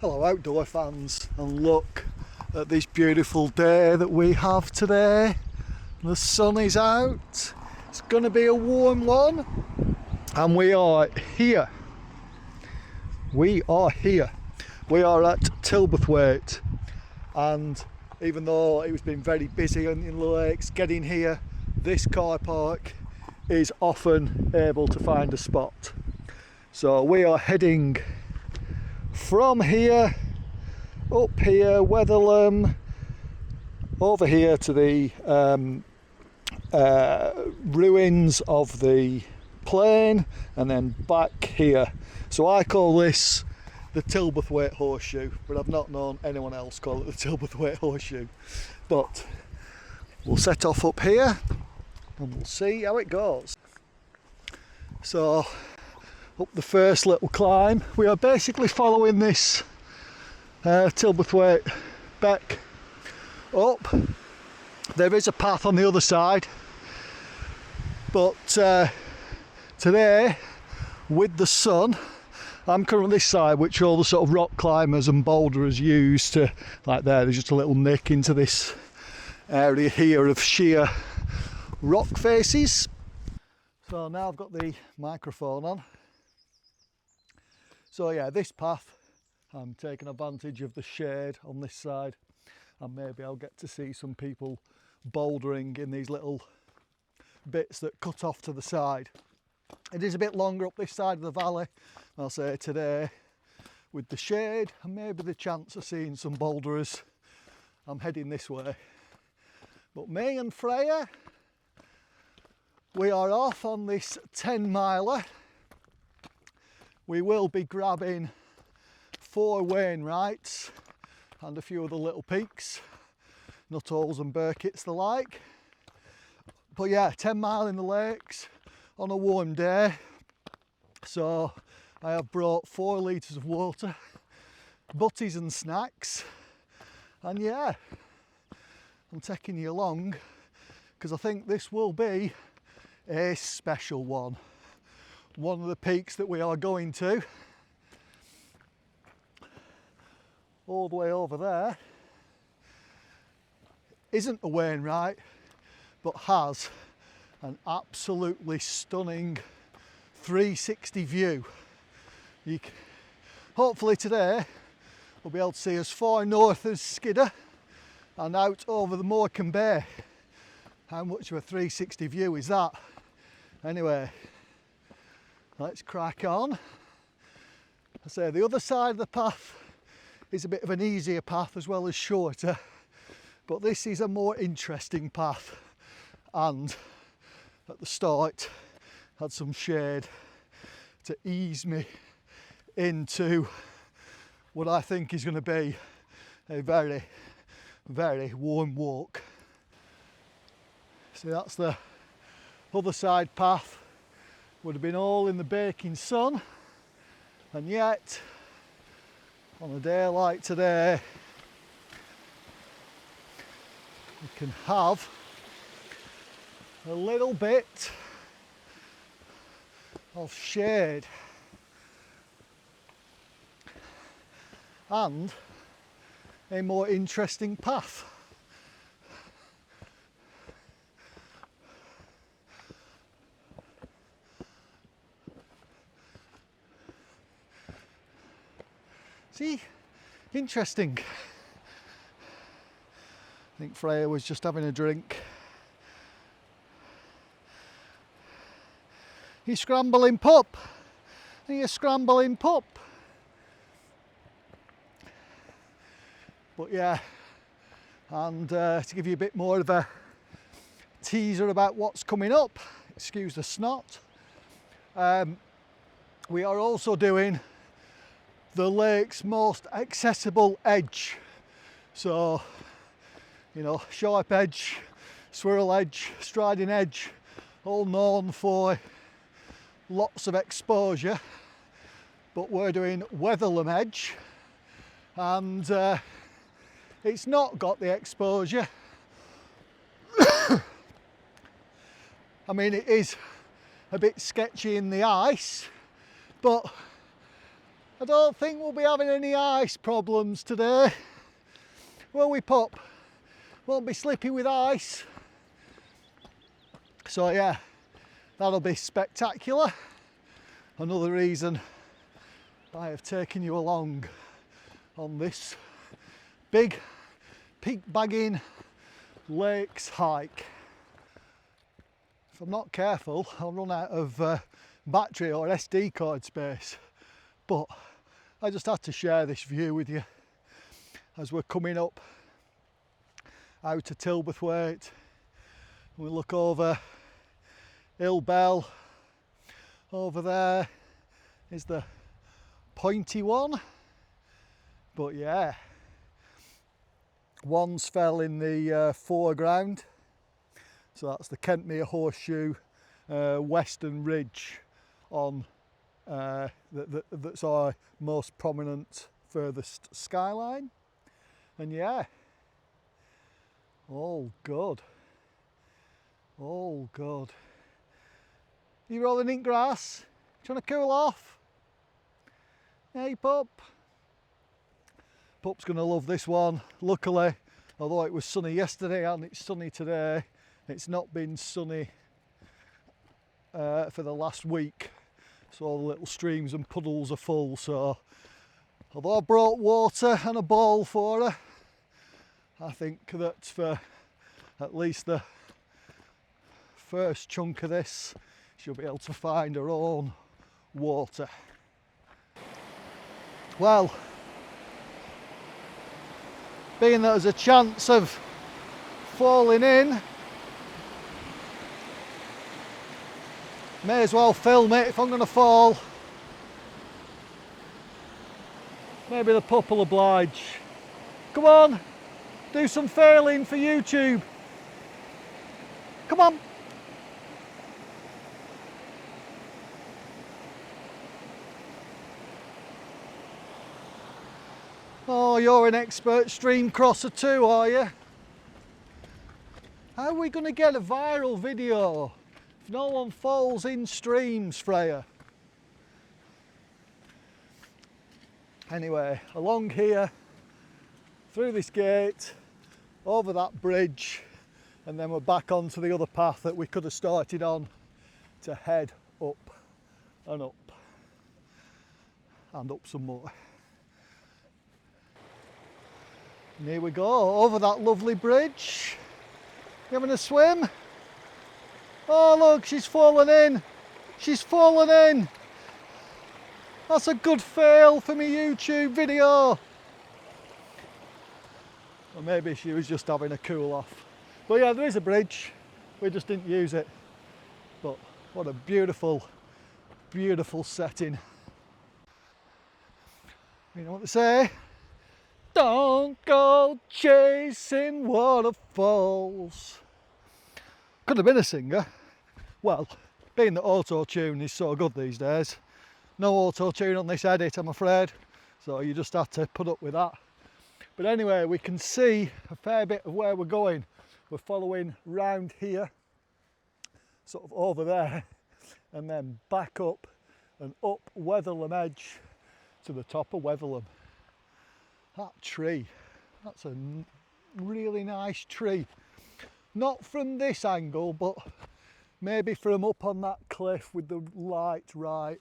Hello outdoor fans, and look at this beautiful day that we have today. The sun is out, it's going to be a warm one, and we are here. We are at Tilberthwaite, and even though it's been very busy in the lakes, getting here, this car park is often able to find a spot. So we are heading from here, up here, Wetherlam, over here to the ruins of the plain, and then back here. So I call this the Tilberthwaite Horseshoe, but I've not known anyone else call it the Tilberthwaite Horseshoe. But we'll set off up here and we'll see how it goes. So up the first little climb, we are basically following this Tilberthwaite beck up. There is a path on the other side, but today with the sun, I'm currently on this side, which all the sort of rock climbers and boulderers use to, like there's just a little nick into this area here of sheer rock faces. So now I've got the microphone on. So yeah, this path, I'm taking advantage of the shade on this side, and maybe I'll get to see some people bouldering in these little bits that cut off to the side. It is a bit longer up this side of the valley, I'll say today, with the shade and maybe the chance of seeing some boulderers. I'm heading this way. But me and Friar, we are off on this 10-miler. We will be grabbing 4 Wainrights and a few other little peaks, nutholes and Birkets the like. But yeah, 10 mile in the lakes on a warm day. So I have brought 4 litres of water, butties and snacks, and yeah, I'm taking you along because I think this will be a special one. One of the peaks that we are going to, all the way over there, isn't a Wainwright, but has an absolutely stunning 360 view. Hopefully today we'll be able to see as far north as Skidder and out over the Morecambe Bay. How much of a 360 view is that? Anyway, let's crack on. I say the other side of the path is a bit of an easier path as well as shorter, but this is a more interesting path, and at the start had some shade to ease me into what I think is going to be a very, very warm walk. See, that's the other side path. Would have been all in the baking sun, and yet on a day like today you can have a little bit of shade and a more interesting path. See, interesting. I think Freya was just having a drink. You scrambling pup? Are you scrambling pup? But yeah, and to give you a bit more of a teaser about what's coming up, excuse the snot, we are also doing the lake's most accessible edge. So, you know, sharp edge, swirl edge, striding edge, all known for lots of exposure, but we're doing Wetherlam edge, and it's not got the exposure. I mean, it is a bit sketchy in the ice, but I don't think we'll be having any ice problems today, will we, pup? Won't be slippy with ice. So yeah, that'll be spectacular. Another reason I have taken you along on this big peak bagging lakes hike. If I'm not careful, I'll run out of battery or SD card space, but I just had to share this view with you as we're coming up out to Tilberthwaite. We look over Hill Bell. Over there is the pointy one, but yeah, one's fell in the foreground, so that's the Kentmere Horseshoe western ridge on that's our most prominent furthest skyline. And yeah, all good, all good. You rolling in grass? Do you want to cool off? Hey pup. Pup's going to love this one. Luckily, although it was sunny yesterday and it's sunny today, it's not been sunny for the last week. So all the little streams and puddles are full. So although I brought water and a ball for her, I think that for at least the first chunk of this, she'll be able to find her own water. Well, being that there's a chance of falling in, may as well film it if I'm going to fall. Maybe the pup will oblige. Come on, do some failing for YouTube. Come on. Oh, you're an expert stream crosser too, are you? How are we going to get a viral video if no one falls in streams, Friar? Anyway, along here, through this gate, over that bridge, and then we're back onto the other path that we could have started on to head up and up and up some more. And here we go, over that lovely bridge. You having a swim? Oh look, she's fallen in. She's fallen in. That's a good fail for my YouTube video. Or maybe she was just having a cool off. But yeah, there is a bridge. We just didn't use it. But what a beautiful, beautiful setting. You know what they say? Don't go chasing waterfalls. Could have been a singer. Well, being that auto-tune is so good these days, no auto-tune on this edit, I'm afraid. So you just have to put up with that. But anyway, we can see a fair bit of where we're going. We're following round here, sort of over there, and then back up and up Wetherlam edge to the top of Wetherlam. That tree, that's a really nice tree. Not from this angle, but maybe from up on that cliff with the light right.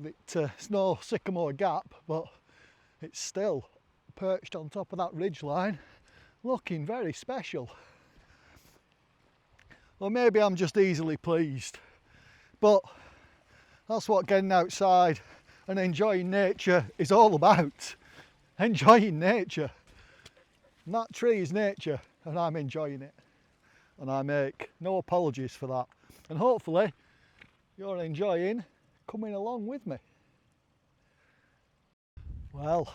It's no sycamore gap, but it's still perched on top of that ridge line, looking very special. Or maybe I'm just easily pleased, but that's what getting outside and enjoying nature is all about. Enjoying nature. And that tree is nature, and I'm enjoying it. And I make no apologies for that. And hopefully you're enjoying coming along with me. Well,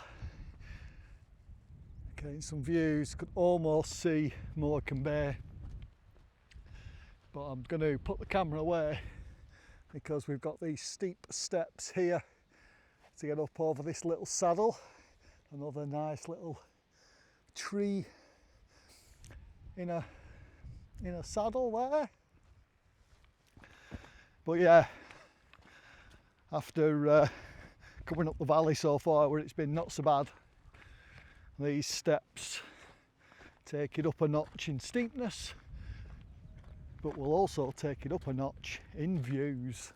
getting some views, could almost see Morecambe Bay. But I'm going to put the camera away because we've got these steep steps here to get up over this little saddle. Another nice little tree in a saddle there. But yeah, after coming up the valley so far where it's been not so bad. These steps take it up a notch in steepness, but will also take it up a notch in views.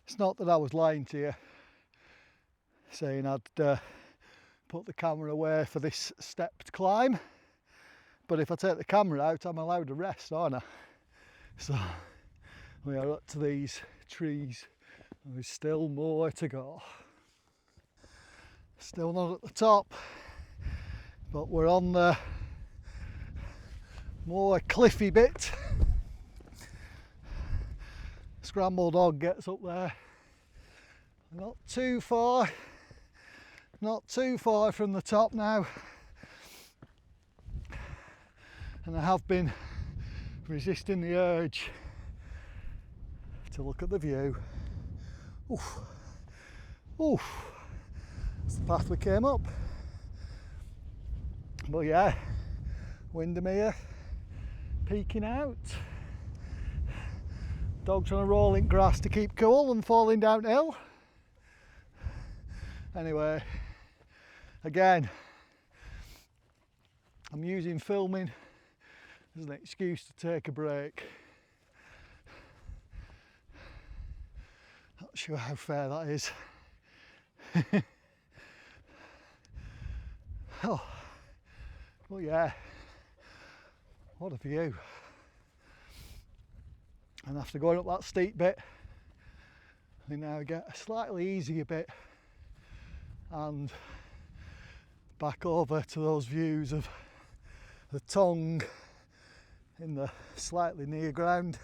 It's not that I was lying to you, saying I'd put the camera away for this stepped climb, but if I take the camera out I'm allowed to rest, aren't I? So we are up to these trees and there's still more to go. Still not at the top, but we're on the more cliffy bit. Scramble dog gets up there. Not too far from the top now, and I have been resisting the urge to look at the view. Oof. Oof. That's the path we came up. But yeah, Windermere peeking out. Dogs on a rolling grass to keep cool and falling downhill. Anyway, again, I'm using filming as an excuse to take a break. Not sure how fair that is. Oh, well, yeah, what a view. And after going up that steep bit, we now get a slightly easier bit and back over to those views of the tongue in the slightly near ground,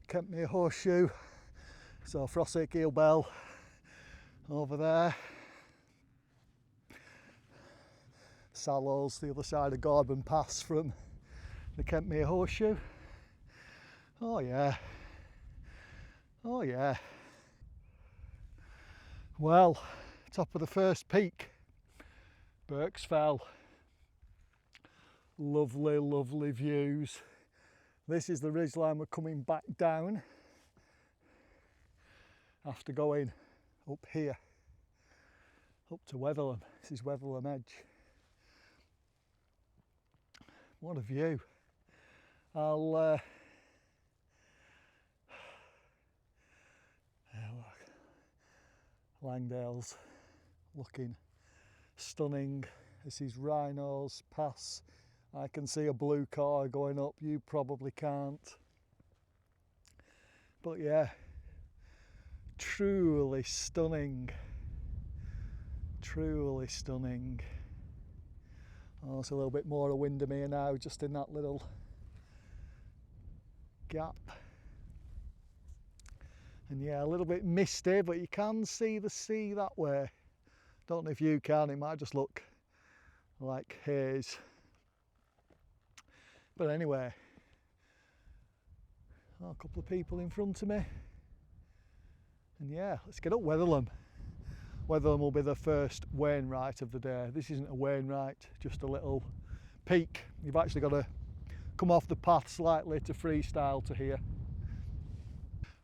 Kentmere Horseshoe, so Froswick Eel Bell over there, Sallows the other side of Gordon Pass from the Kentmere Horseshoe. Oh yeah, oh yeah. Well, top of the first peak, Birk's Fell. Lovely, lovely views. This is the ridgeline we're coming back down after going up here, up to Wetherlam. This is Wetherlam Edge. What a view. I'll Langdale's looking stunning. This is Rhinos Pass. I can see a blue car going up, you probably can't. But yeah, truly stunning. Truly stunning. Oh, it's a little bit more of Windermere now, just in that little gap. And yeah, a little bit misty, but you can see the sea that way. Don't know if you can, it might just look like haze. But anyway, a couple of people in front of me. And yeah, let's get up Wetherlam. Wetherlam will be the first Wainwright of the day. This isn't a Wainwright, just a little peak. You've actually got to come off the path slightly to freestyle to here.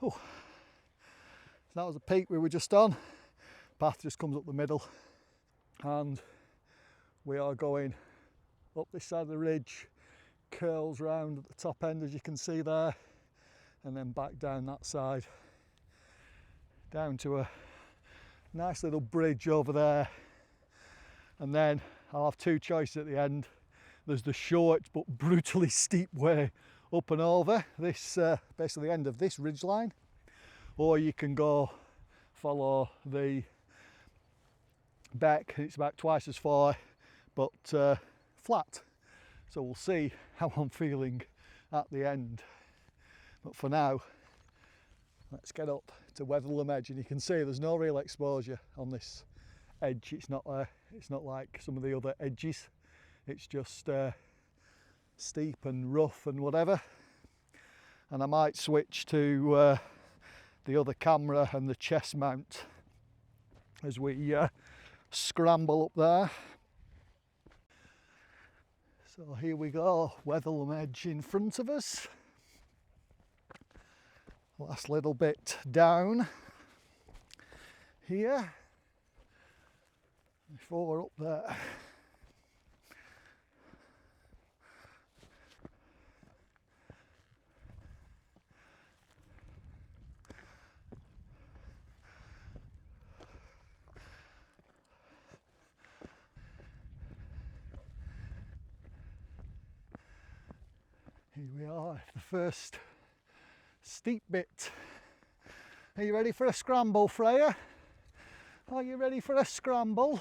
Oh, so that was the peak we were just on. Path just comes up the middle, and we are going up this side of the ridge, curls round at the top end as you can see there, and then back down that side, down to a nice little bridge over there. And then I'll have two choices at the end. There's the short but brutally steep way up and over this, basically the end of this ridge line, or you can go follow the beck. It's about twice as far but flat, so we'll see how I'm feeling at the end. But for now, let's get up to Wetherlam Edge, and you can see there's no real exposure on this edge. It's not like some of the other edges. It's just steep and rough and whatever. And I might switch to the other camera and the chest mount as we scramble up there. So here we go, Wetherlam edge in front of us. Last little bit down here before up there. Here we are, the first steep bit. Are you ready for a scramble, Friar? Are you ready for a scramble?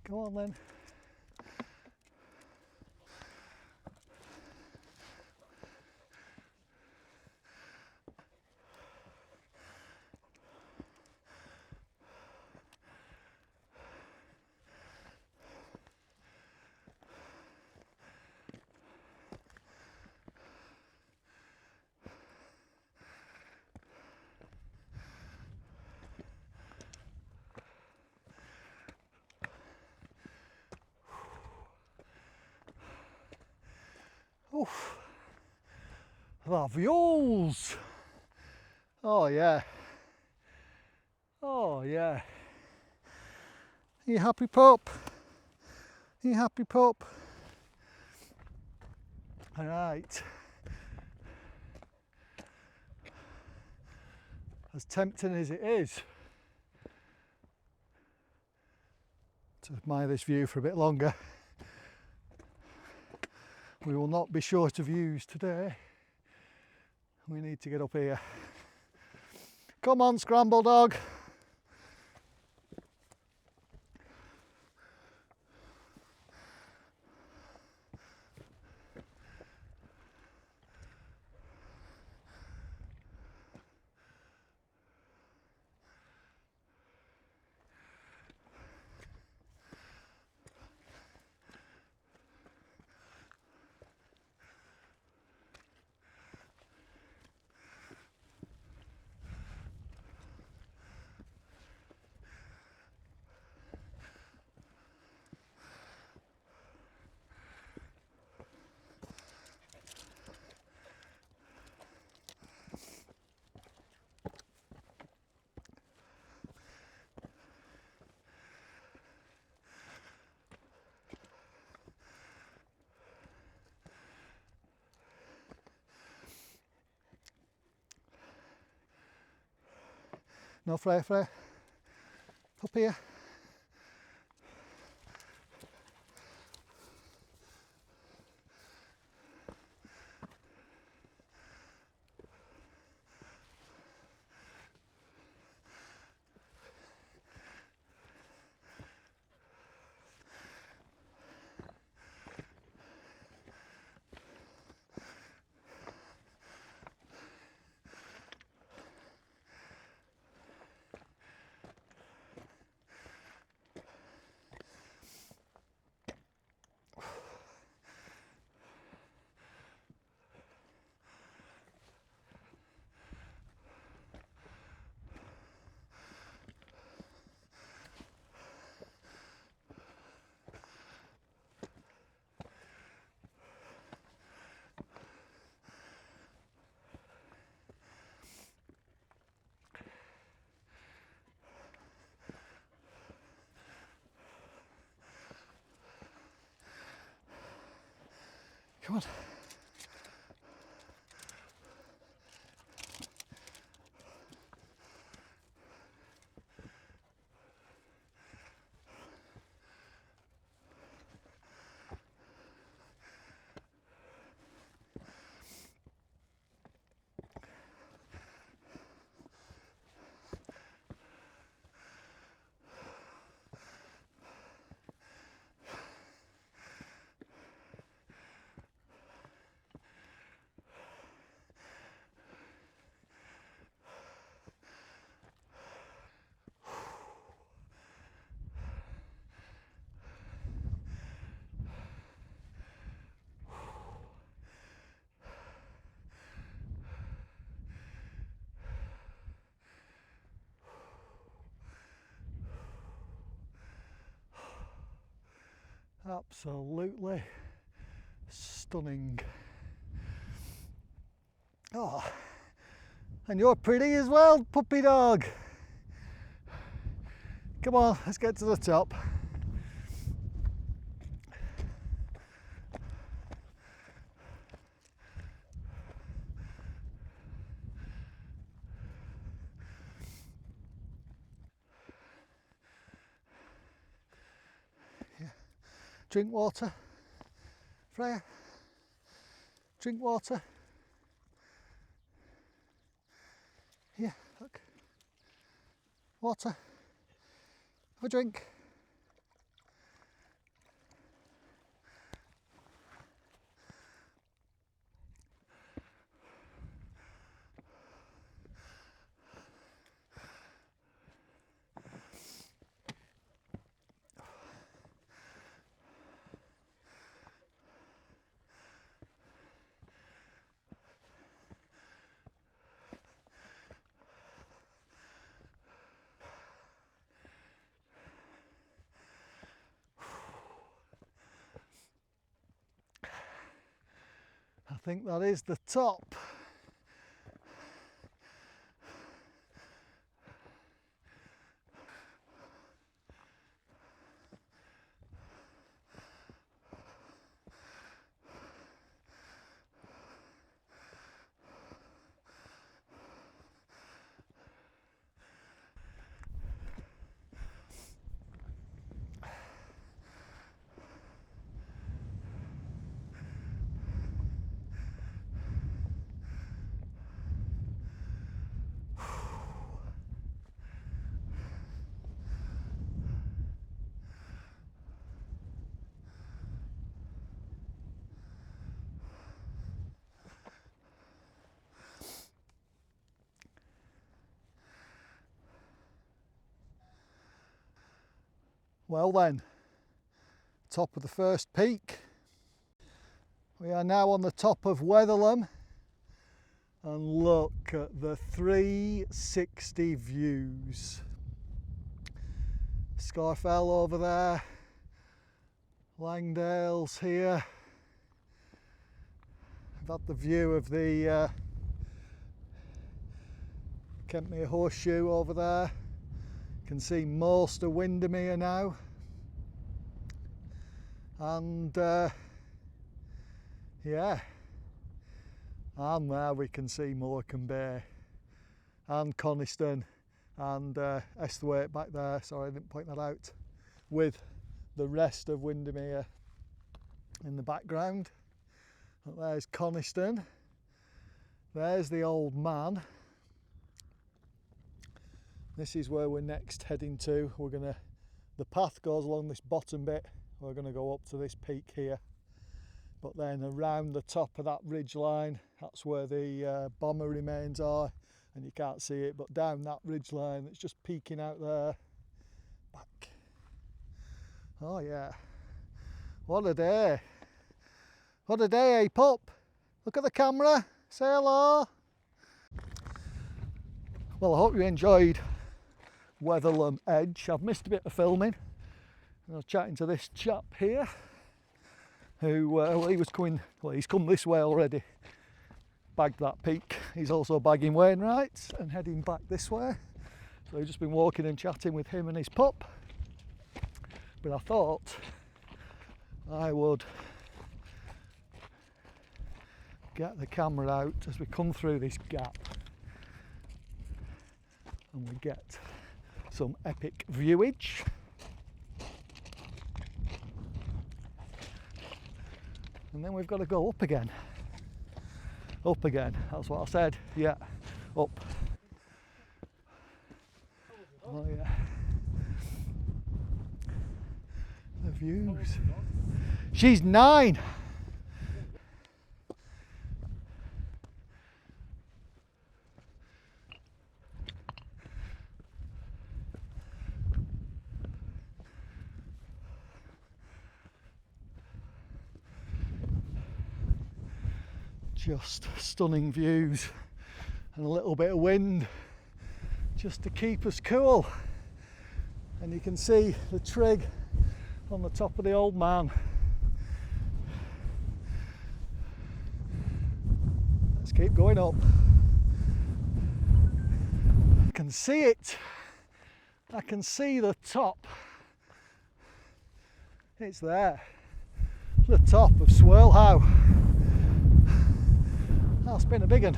Go on then. Oof. Ravioles. Oh yeah. Oh yeah. Are you happy, pup? Are you happy, pup? All right. As tempting as it is to admire this view for a bit longer, we will not be short of views today. We need to get up here. Come on, scramble dog. No, Friar, Friar. Up here. Come on. Absolutely stunning. Oh, and you're pretty as well, puppy dog. Come on, let's get to the top. Yeah. Drink water, Friar. Drink water. Here, look. Water. Have a drink. I think that is the top. Well then, top of the first peak. We are now on the top of Wetherlam, and look at the 360 views. Scarfell over there, Langdale's here. I've had the view of the Kentmere Horseshoe over there. Can see most of Windermere now, and yeah, and there we can see Morecambe Bay and Coniston and Esthwaite back there. Sorry, I didn't point that out, with the rest of Windermere in the background. And there's Coniston, there's the Old Man. This is where we're next heading to. The path goes along this bottom bit. We're gonna go up to this peak here, but then around the top of that ridge line, that's where the bomber remains are, and you can't see it, but down that ridge line that's just peeking out there, back. Oh yeah, what a day. What a day, eh, pup? Look at the camera, say hello. Well, I hope you enjoyed Wetherlam Edge. I've missed a bit of filming. I was chatting to this chap here who, well, he was coming, well, he's come this way already, bagged that peak. He's also bagging Wainrights and heading back this way. So I've just been walking and chatting with him and his pup. But I thought I would get the camera out as we come through this gap and we get some epic viewage. And then we've got to go up again. Up again, that's what I said. Yeah, up. Oh yeah. The views. She's 9. Just stunning views and a little bit of wind just to keep us cool. And you can see the trig on the top of the old man. Let's keep going up. I can see it. I can see the top. It's there. The top of Swirl. That's been a big one.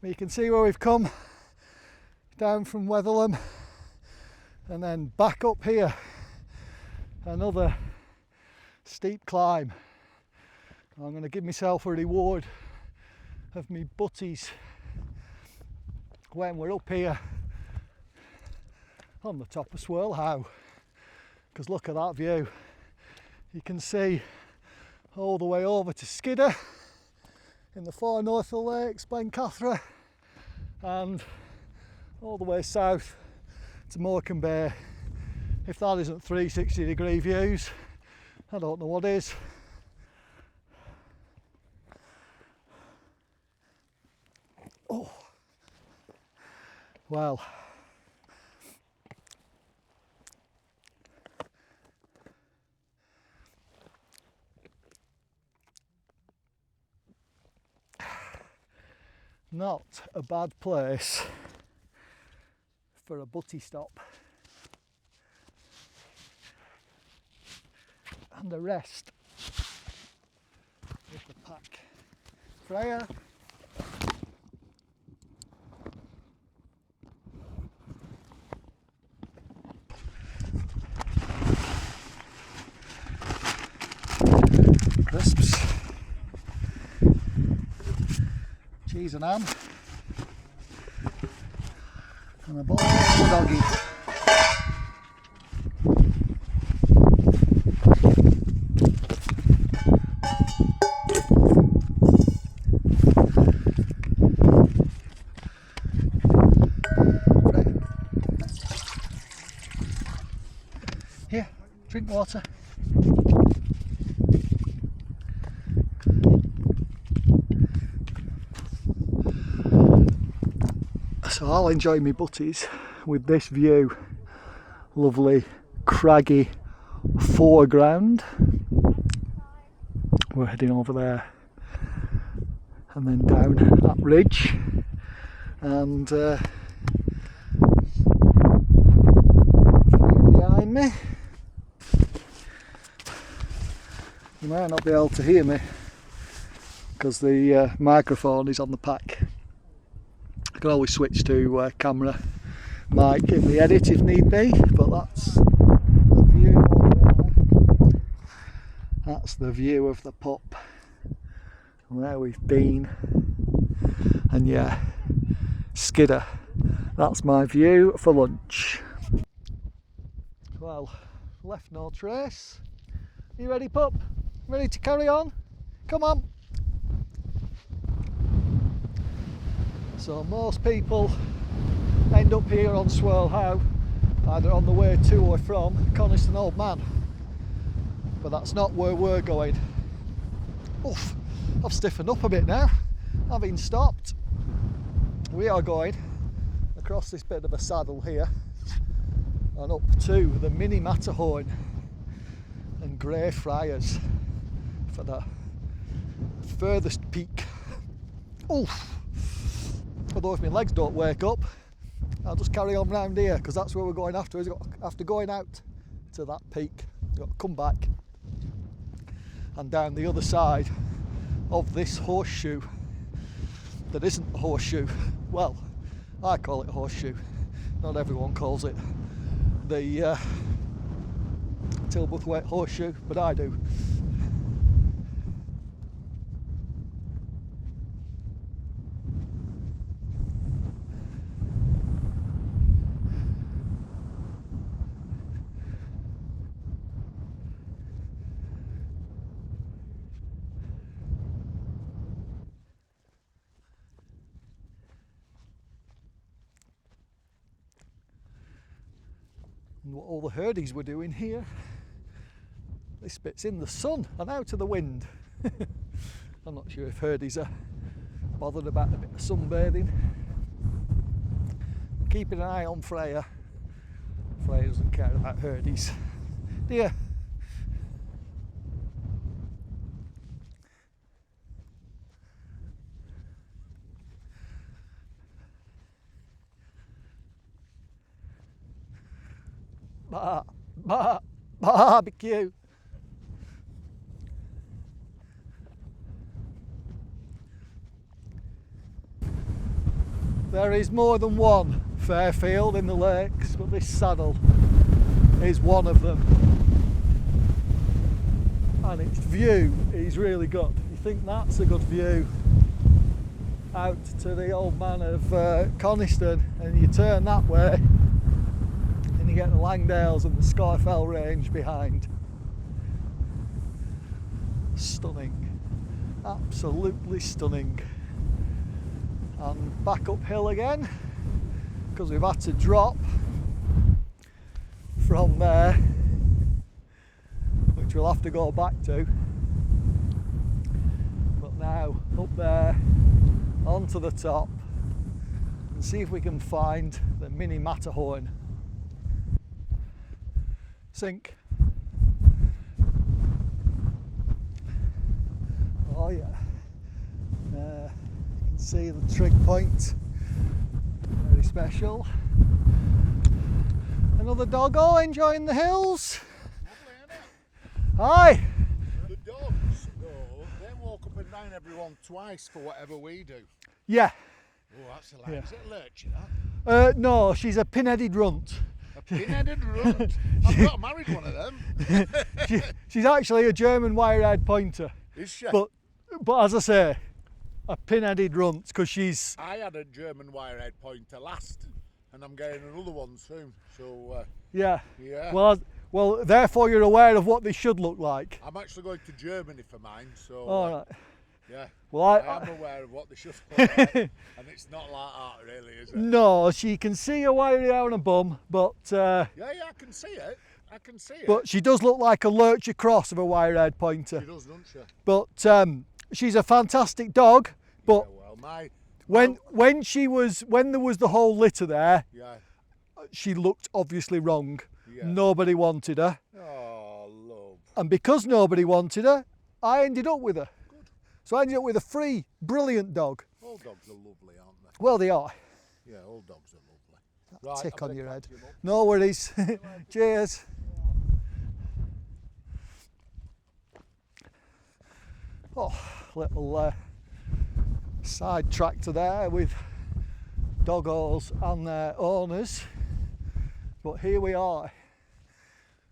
But you can see where we've come down from Wetherlam and then back up here. Another steep climb. I'm going to give myself a reward of me butties when we're up here on the top of Swirl, because look at that view. You can see all the way over to Skidder in the far north of the lakes, Glencoe, and all the way south to Morecambe Bay. If that isn't 360-degree views, I don't know what is. Oh, well, not a bad place for a butty stop and a rest with the pack. Friar. Crisps, cheese and ham, and a bowl of doggy. Here, drink water. So I'll enjoy my butties with this view. Lovely craggy foreground. We're heading over there and then down that ridge, and behind me, you might not be able to hear me because the microphone is on the pack. I can always switch to camera mic in the edit if need be, but that's the view over there. That's the view of the pup, where we've been, and yeah, Skidder. That's my view for lunch. Well, left no trace. You ready, pup? Ready to carry on? Come on. So most people end up here on Swirl, either on the way to or from Coniston Old Man, but that's not where we're going. Oof, I've stiffened up a bit now, having stopped. We are going across this bit of a saddle here and up to the mini Matterhorn and Grey Friars for the furthest peak. Oof. Although if my legs don't wake up, I'll just carry on round here, because that's where we're going after. After going out to that peak, you've got to come back and down the other side of this horseshoe that isn't a horseshoe. Well, I call it a horseshoe, not everyone calls it the Tilberthwaite horseshoe, but I do. And what all the herdies were doing here. This bit's in the sun and out of the wind. I'm not sure if herdies are bothered about a bit of sunbathing. Keeping an eye on Friar. Friar doesn't care about herdies. dear. Barbecue. There is more than one Fairfield in the lakes, but this saddle is one of them. And its view is really good. You think that's a good view out to the old man of Coniston, and you turn that way and you get the Langdales and the Skyfell range behind. Stunning, absolutely stunning. And back uphill again, because we've had to drop from there, which we'll have to go back to. But now up there onto the top and see if we can find the mini Matterhorn. Sink. Oh yeah. You can see the trig point. Very special. Another doggo enjoying the hills. Lovely, Hi. the dogs, though, they walk up and down everyone twice for whatever we do. Yeah. Oh, that's a lie. Yeah. Is it a lurcher, that? No, she's a pin-headed runt. A pin-headed runt. I've got married one of them. She's actually a German wire-haired pointer. Is she? But as I say, a pin-headed runt, because she's... I had a German wire-haired pointer last, and I'm getting another one soon. So, Yeah. yeah. Well, therefore you're aware of what they should look like. I'm actually going to Germany for mine, so... All right. Yeah. Well, I am aware of what they should look like, and it's not like that, really, is it? No, she can see a wiry hair on a bum, but... Yeah, I can see it. I can see it. But she does look like a lurcher cross of a wire-haired pointer. She does, doesn't she? But she's a fantastic dog. But Yeah, when there was the whole litter there, yeah. she looked obviously wrong. Yeah. Nobody wanted her, Oh, love. and because nobody wanted her, I ended up with her. Good. So I ended up with a free, brilliant dog. All dogs are lovely, aren't they? Well, they are. Yeah, all dogs are lovely. Tick I'm on gonna your head. catch him up. No worries. Cheers. Oh, little side tractor there with doggos and their owners. But here we are,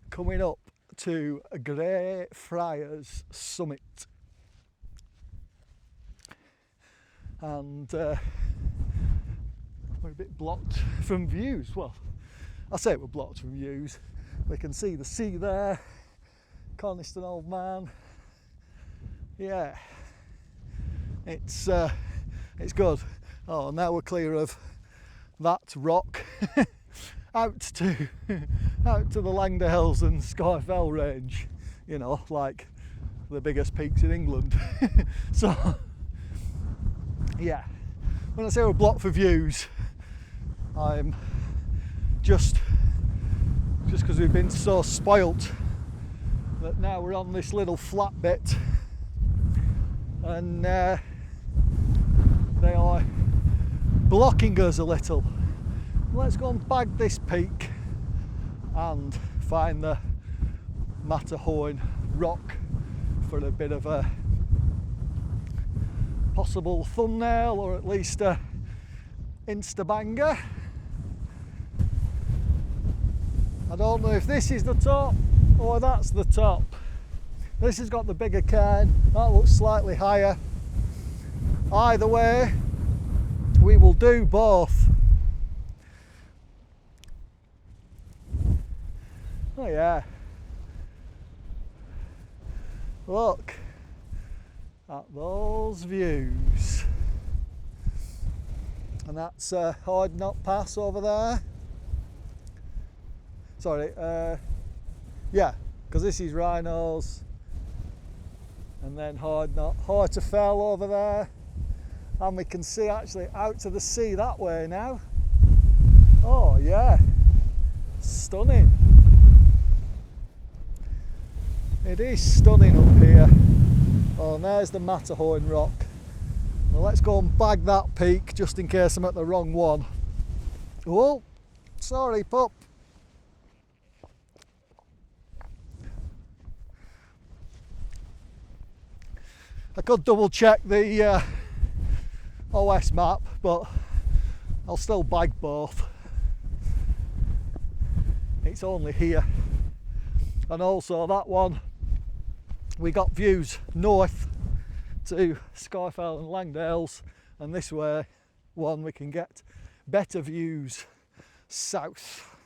coming up to Greyfriars summit. And we're a bit blocked from views. Well, I say we're blocked from views. We can see the sea there, Coniston Old Man. Yeah, it's good. Oh, now we're clear of that rock. out to the Langdales and Skyfell range, you know, like the biggest peaks in England. So yeah, when I say we're blocked for views, I'm just because we've been so spoilt that now we're on this little flat bit, and they are blocking us a little. Let's go and bag this peak and find the Matterhorn rock for a bit of a possible thumbnail, or at least a insta banger. I don't know if this is the top or that's the top. This has got the bigger cairn, that looks slightly higher. Either way, we will do both. Oh yeah, look at those views. And that's Hard Knot Pass over there. Sorry, yeah, because this is Rhinos, and then Hard Knot, Hortefell over there, and we can see actually out to the sea that way now. Oh yeah, stunning. It is stunning up here. Oh, and there's the Matterhorn rock. Now let's go and bag that peak just in case I'm at the wrong one. Oh, sorry pup. I could double check the OS map, but I'll still bag both. It's only here. And also that one, we got views north to Skyfell and Langdales, and this way one we can get better views south.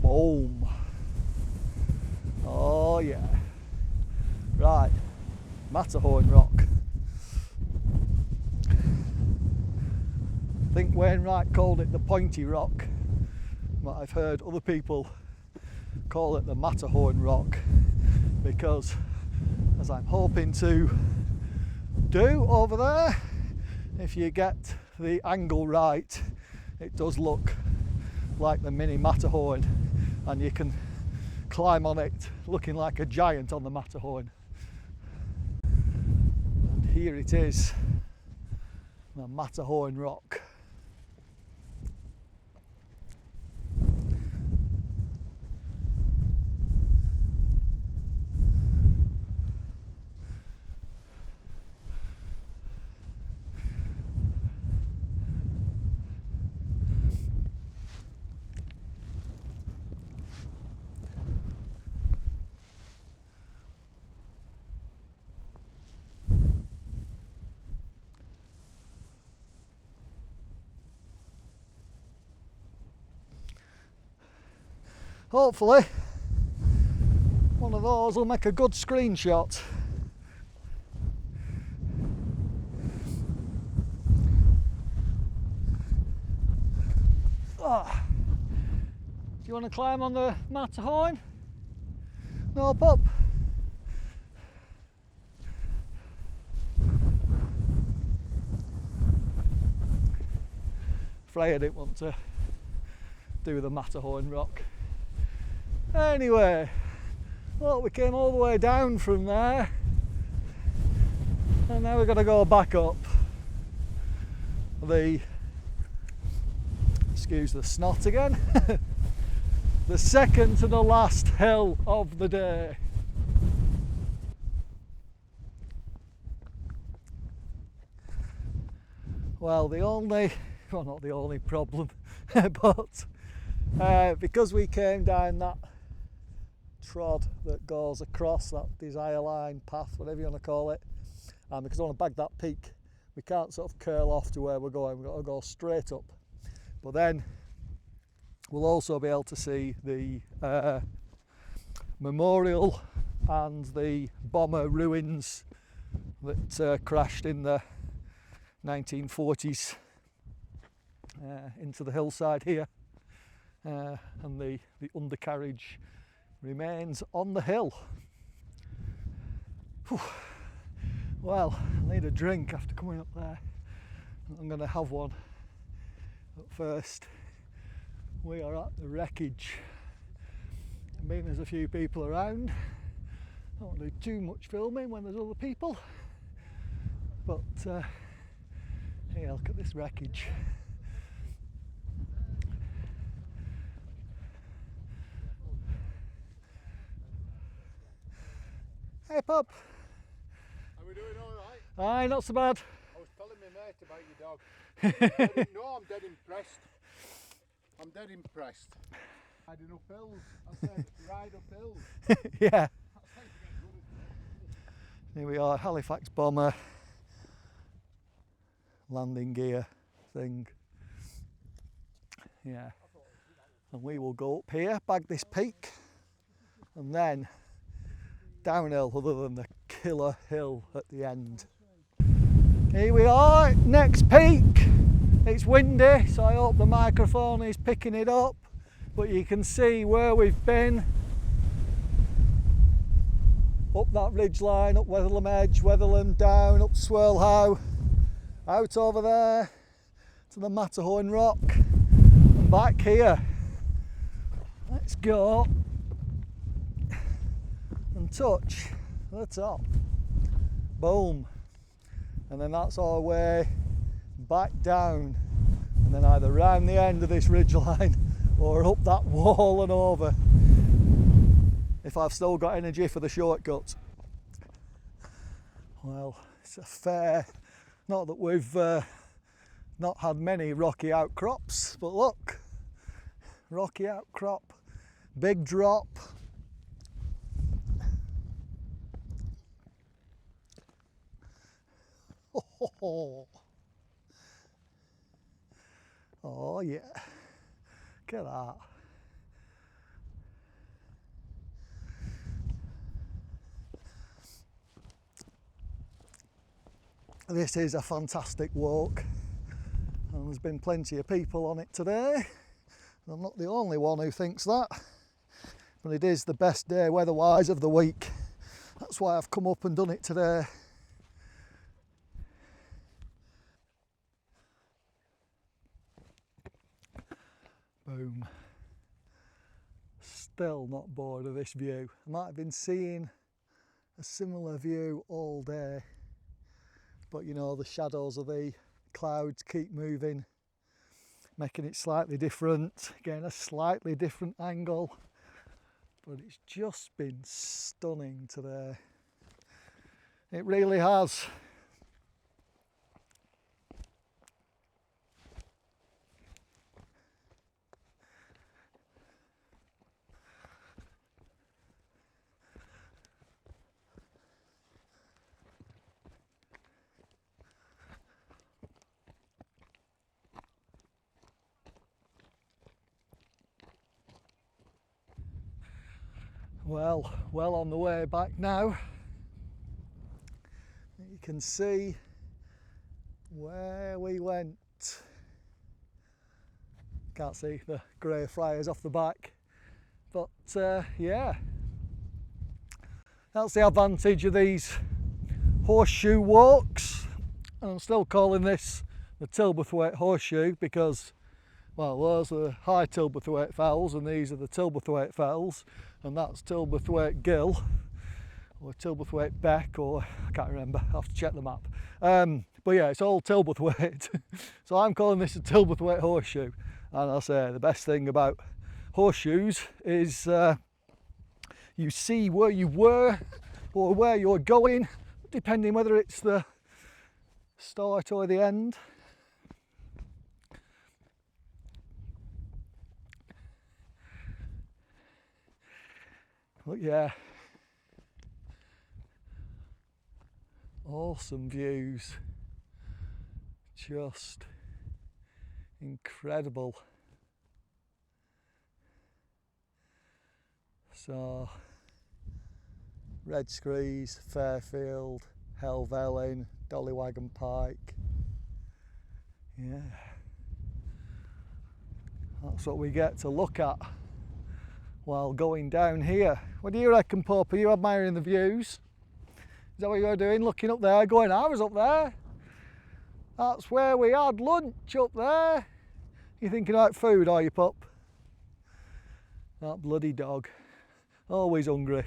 Boom. Oh yeah. Right, Matterhorn rock. I think Wainwright called it the pointy rock, but I've heard other people call it the Matterhorn rock because, as I'm hoping to do over there, if you get the angle right, it does look like the mini Matterhorn, and you can climb on it looking like a giant on the Matterhorn. And here it is, the Matterhorn rock. Hopefully one of those will make a good screenshot. Ah. Do you want to climb on the Matterhorn? No, pup. Friar didn't want to do the Matterhorn rock. Anyway, well, we came all the way down from there, and now we've got to go back up the, excuse the snot again, the second to the last hill of the day. Well, not the only problem, but because we came down that trod that goes across that desire line path, whatever you want to call it, and because I want to bag that peak, we can't sort of curl off to where we're going, we've got to go straight up. But then we'll also be able to see the memorial and the bomber ruins that crashed in the 1940s into the hillside here, and the undercarriage remains on the hill. Whew. Well, I need a drink after coming up there. I'm going to have one. But first, we are at the wreckage. Being there's a few people around, I don't want to do too much filming when there's other people. But hey, look at this wreckage. Hey pup! Are we doing alright? Aye, not so bad. I was telling my mate about your dog. I didn't know, I'm dead impressed. I'm dead impressed. Riding up hills. I said, ride up hills. Yeah. That's how you get good at it. Here we are, Halifax bomber. Landing gear thing. Yeah. And we will go up here, bag this peak, and then downhill other than the killer hill at the end. Here we are, next peak. It's windy, so I hope the microphone is picking it up, but you can see where we've been. Up that ridge line, up Wetherlam Edge, Wetherlam, down, up Swirl, out over there to the Matterhorn Rock, and back here. Let's go and touch the top. Boom. And then that's our way back down, and then either round the end of this ridgeline or up that wall and over, if I've still got energy for the shortcut. Well, it's a fair, not that we've not had many rocky outcrops, but look, rocky outcrop, big drop. Oh yeah, look at that. This is a fantastic walk, and there's been plenty of people on it today. I'm not the only one who thinks that, but it is the best day weather-wise of the week. That's why I've come up and done it today. Boom. Still not bored of this view. I might have been seeing a similar view all day, but you know, the shadows of the clouds keep moving, making it slightly different, again a slightly different angle, but it's just been stunning today. It really has. Well on the way back now. You can see where we went. Can't see the grey Friars off the back, but yeah, that's the advantage of these horseshoe walks, and I'm still calling this the Tilberthwaite Horseshoe because, well, those are the high Tilberthwaite fells and these are the Tilberthwaite fells, and that's Tilberthwaite Gill or Tilberthwaite Beck, or I can't remember, I have to check the map. But yeah, it's all Tilberthwaite. So I'm calling this a Tilberthwaite Horseshoe, and I say the best thing about horseshoes is you see where you were or where you're going, depending whether it's the start or the end. But yeah, awesome views, just incredible. So, Red Screes, Fairfield, Helvellyn, Dollywagon Pike, yeah, that's what we get to look at while going down here. What do you reckon, Pope? Are you admiring the views? Is that what you're doing? Looking up there, going, I was up there. That's where we had lunch, up there. You thinking about food, are you, pup? That bloody dog. Always hungry.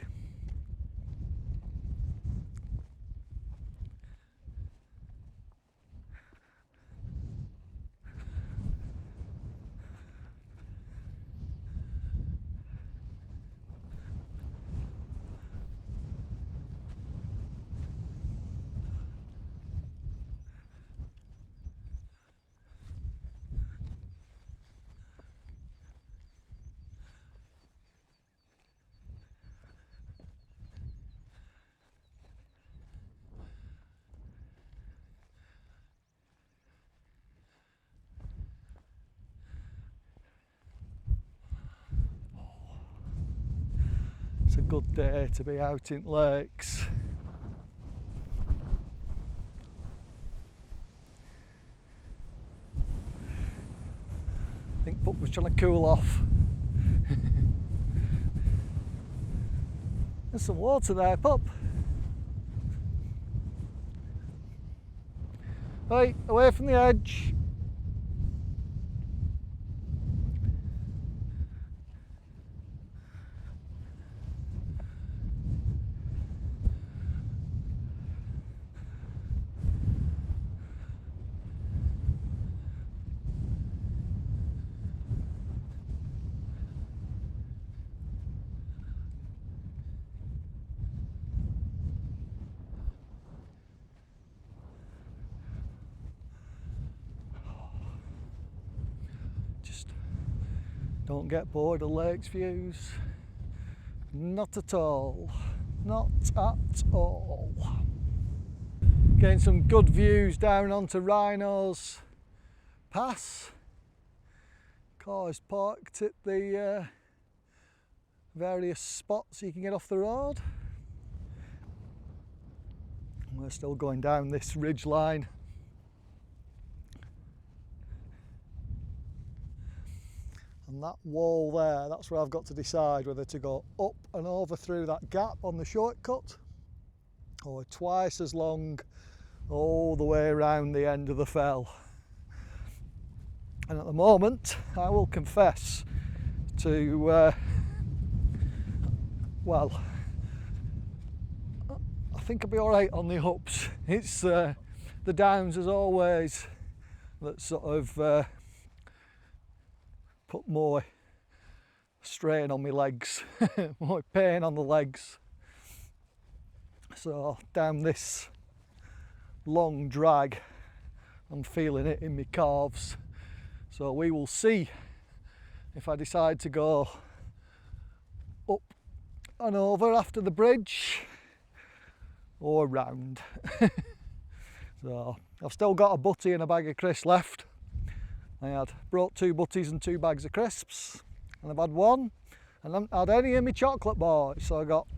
It's a good day to be out in lakes. I think Pup was trying to cool off. There's some water there, Pup. Right, away from the edge. Don't get bored of lakes views. Not at all. Not at all. Getting some good views down onto Rhino's Pass. Car is parked at the various spots you can get off the road. We're still going down this ridge line. And that wall there, that's where I've got to decide whether to go up and over through that gap on the shortcut, or twice as long all the way around the end of the fell. And at the moment, I will confess to, well, I think I'll be alright on the ups. It's the downs as always that sort of put more strain on my legs, more pain on the legs. So down this long drag, I'm feeling it in my calves. So we will see if I decide to go up and over after the bridge or round. So I've still got a butty and a bag of crisps left. I had brought 2 butties and 2 bags of crisps, and I've had one, and I haven't had any of my chocolate bars. So I got,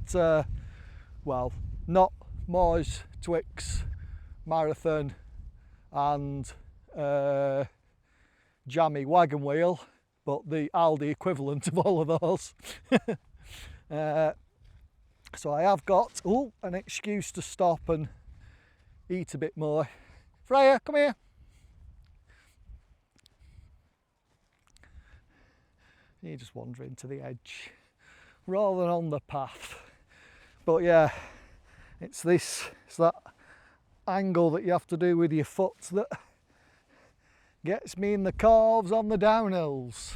well, not Mars, Twix, Marathon, and Jammy Wagon Wheel, but the Aldi equivalent of all of those. So I have got an excuse to stop and eat a bit more. Friar, come here. You're just wandering to the edge rather than on the path. But yeah, it's that angle that you have to do with your foot that gets me in the calves on the downhills.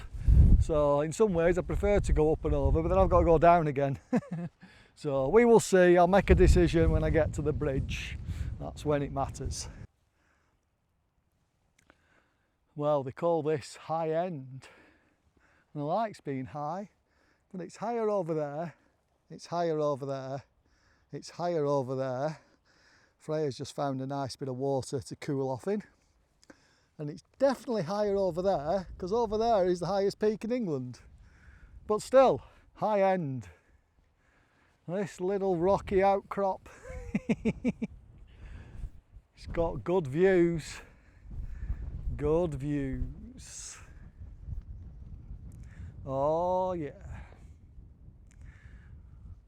So in some ways I prefer to go up and over, but then I've got to go down again. So we will see. I'll make a decision when I get to the bridge. That's when it matters. Well, they call this high end. And I like being high, but it's higher over there, it's higher over there, it's higher over there. Freya's just found a nice bit of water to cool off in. And it's definitely higher over there, because over there is the highest peak in England. But still, high end. This little rocky outcrop. It's got good views. Good views. Oh yeah.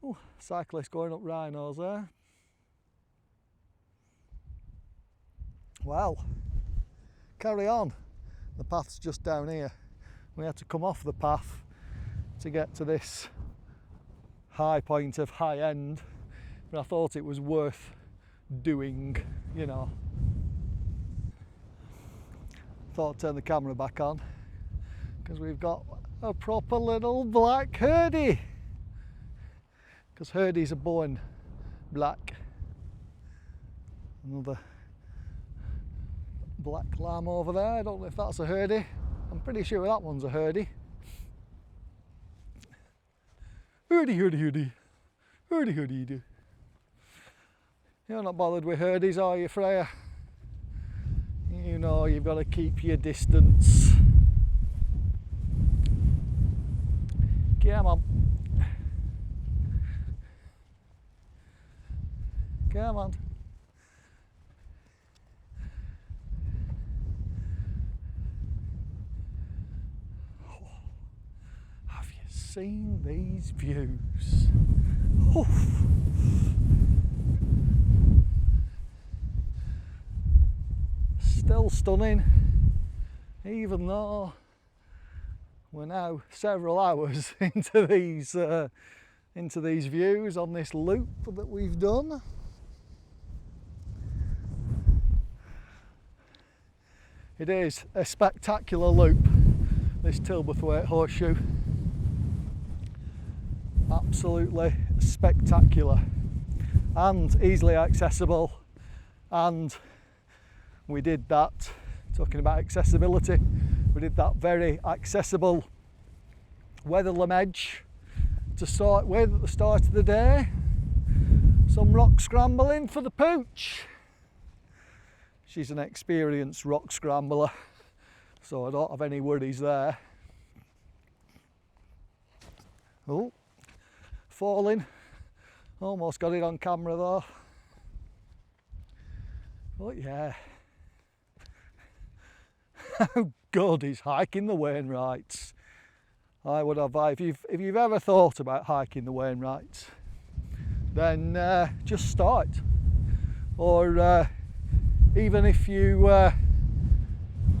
Oh, cyclist going up Rhinos there. Well, carry on. The path's just down here. We had to come off the path to get to this high point of high end, but I thought it was worth doing, you know. Thought I'd turn the camera back on because we've got a proper little black herdie, because herdies are born black. Another black lamb over there. I don't know if that's a herdie. I'm pretty sure that one's a herdie. Herdie, herdie, herdie. Herdie, herdie, herdie. You're not bothered with herdies, are you, Freya? You know you've got to keep your distance. Come on. Come on. Oh, have you seen these views? Oh. Still stunning, even though we're now several hours into these views on this loop that we've done. It is a spectacular loop, this Tilberthwaite Horseshoe. Absolutely spectacular and easily accessible, and we did that, talking about accessibility, we did that very accessible Wetherlam edge to start with at the start of the day. Some rock scrambling for the pooch. She's an experienced rock scrambler, so I don't have any worries there. Oh, falling. Almost got it on camera though. But yeah. How good is hiking the Wainrights? I would advise, if you've ever thought about hiking the Wainrights, then just start. Or even if you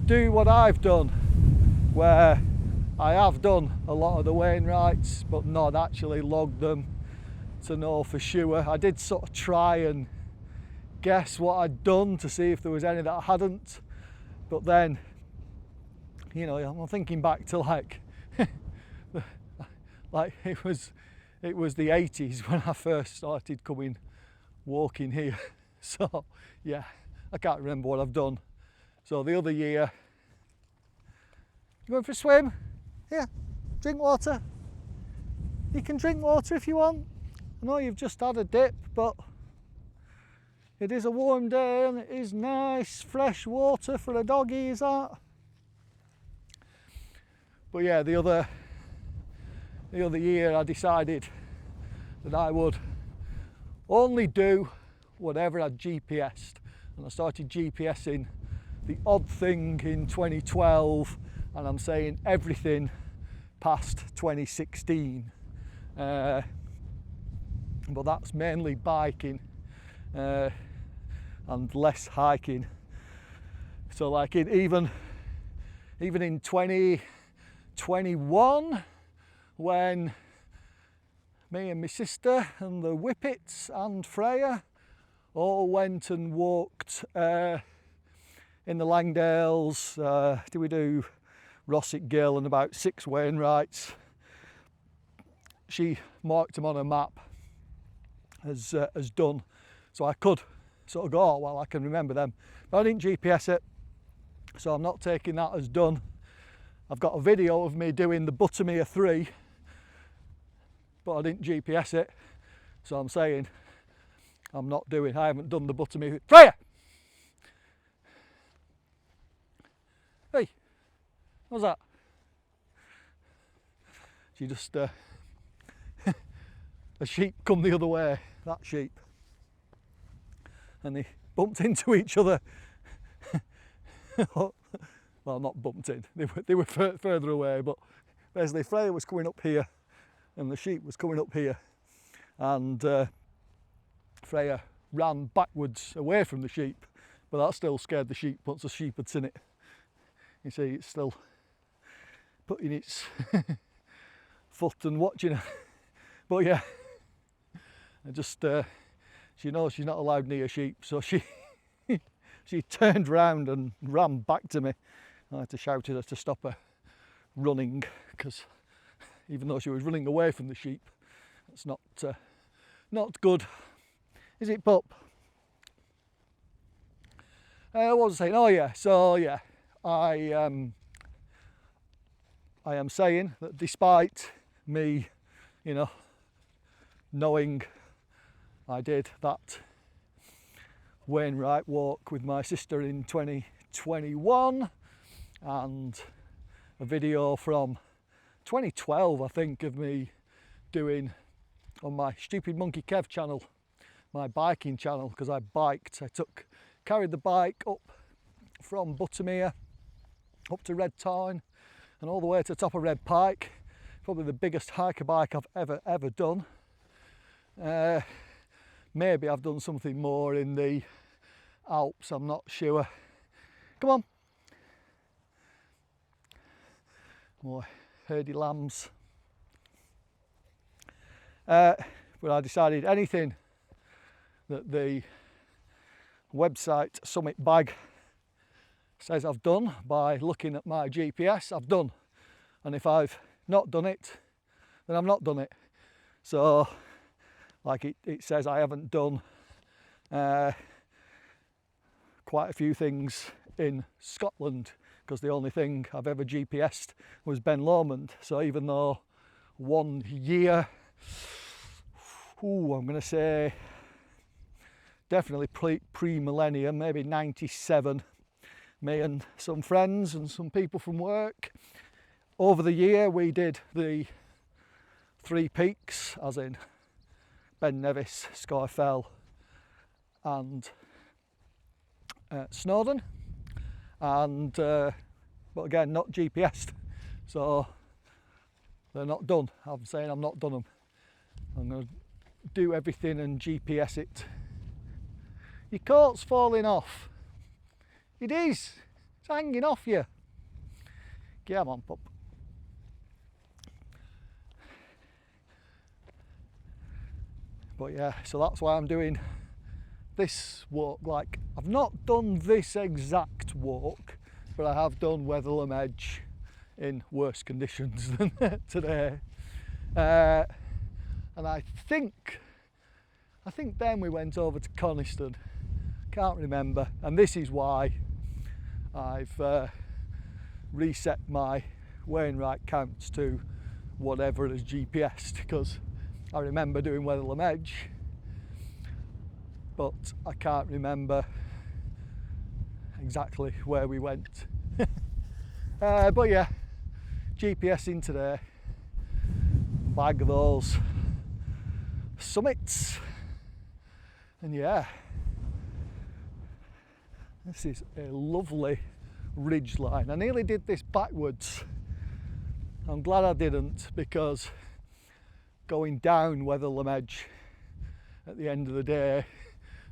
do what I've done, where I have done a lot of the Wainrights but not actually logged them to know for sure. I did sort of try and guess what I'd done to see if there was any that I hadn't, but then, you know, I'm thinking back to like it was the 80s when I first started coming walking here. So yeah, I can't remember what I've done. So the other year, you going for a swim? Yeah, drink water. You can drink water if you want. I know you've just had a dip, but it is a warm day and it is nice fresh water for a doggy, is that? But yeah, the other year I decided that I would only do whatever I'd GPS'd, and I started GPSing the odd thing in 2012, and I'm saying everything past 2016. But that's mainly biking and less hiking. So like even in 2021, when me and my sister and the Whippets and Friar all went and walked in the Langdales, we do Rossick Gill and about 6 Wainrights. She marked them on a map as done, so I could sort of go, oh, well, I can remember them, but I didn't GPS it, so I'm not taking that as done. I've got a video of me doing the Buttermere 3, but I didn't GPS it, so I'm saying I haven't done the Buttermere. Friar! Hey, what's that? She just a sheep come the other way, that sheep, and they bumped into each other. Well, not bumped in, they were further away, but basically Freya was coming up here and the sheep was coming up here, and Freya ran backwards away from the sheep, but that still scared the sheep once the sheep had seen it. You see, it's still putting its foot and watching her. But yeah, I just, she knows she's not allowed near sheep, so she turned round and ran back to me. I had to shout at her to stop her running, because even though she was running away from the sheep, that's not good, is it, pup? What was I saying? Oh yeah, so yeah, I am saying that despite me, you know, knowing I did that Wainwright walk with my sister in 2021 and a video from 2012, I think, of me doing on my Stupid Monkey Kev channel, my biking channel, because I biked. Carried the bike up from Buttermere up to Red Tarn and all the way to the top of Red Pike. Probably the biggest hiker bike I've ever done. Maybe I've done something more in the Alps, I'm not sure. Come on. More herdy lambs. But I decided anything that the website Summit Bag says I've done by looking at my GPS, I've done. And if I've not done it, then I've not done it. So, like it says, I haven't done quite a few things in Scotland, because the only thing I've ever GPS'd was Ben Lomond. So even though one year, I'm going to say definitely pre-millennium, maybe 97, me and some friends and some people from work. Over the year we did the 3 peaks, as in Ben Nevis, Skyfell and Snowdon, and but again not GPS'd, so they're not done. I'm saying I'm not done them. I'm going to do everything and GPS it. Your coat's falling off. It is. It's hanging off you. Come on, pup. But yeah, so that's why I'm doing this walk. Like, I've not done this exact walk, but I have done Wetherlam Edge in worse conditions than today. And I think then we went over to Coniston. Can't remember. And this is why I've reset my Wainwright counts to whatever it is GPS'd, because I remember doing Wetherlam Edge, but I can't remember exactly where we went. But yeah, GPSing today, bag those summits, and yeah, this is a lovely ridge line. I nearly did this backwards. I'm glad I didn't, because going down Wetherlam Edge at the end of the day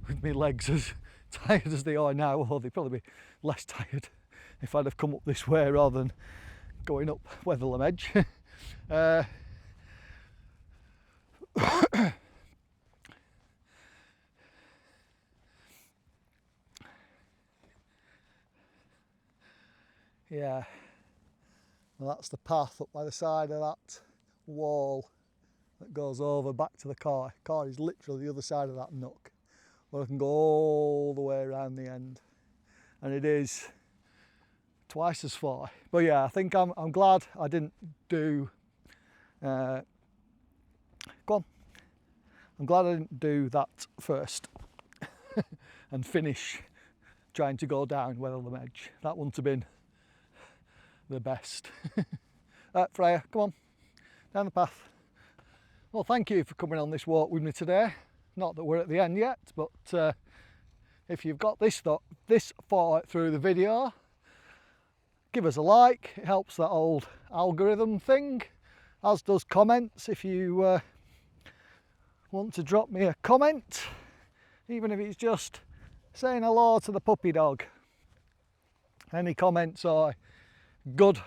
with my legs as tired as they are now, or they'd probably be less tired if I'd have come up this way rather than going up Wetherlam Edge. Yeah, well, that's the path up by the side of that wall that goes over back to the car. Car is literally the other side of that nook, where I can go all the way around the end, and it is twice as far. But yeah, I think I'm glad I didn't do I'm glad I didn't do that first and finish trying to go down Wetherlam Edge. That wouldn't have been the best. Friar, come on, down the path. Well, thank you for coming on this walk with me today. Not that we're at the end yet, but if you've got this far through the video, give us a like. It helps that old algorithm thing, as does comments. If you want to drop me a comment, even if it's just saying hello to the puppy dog, any comments are good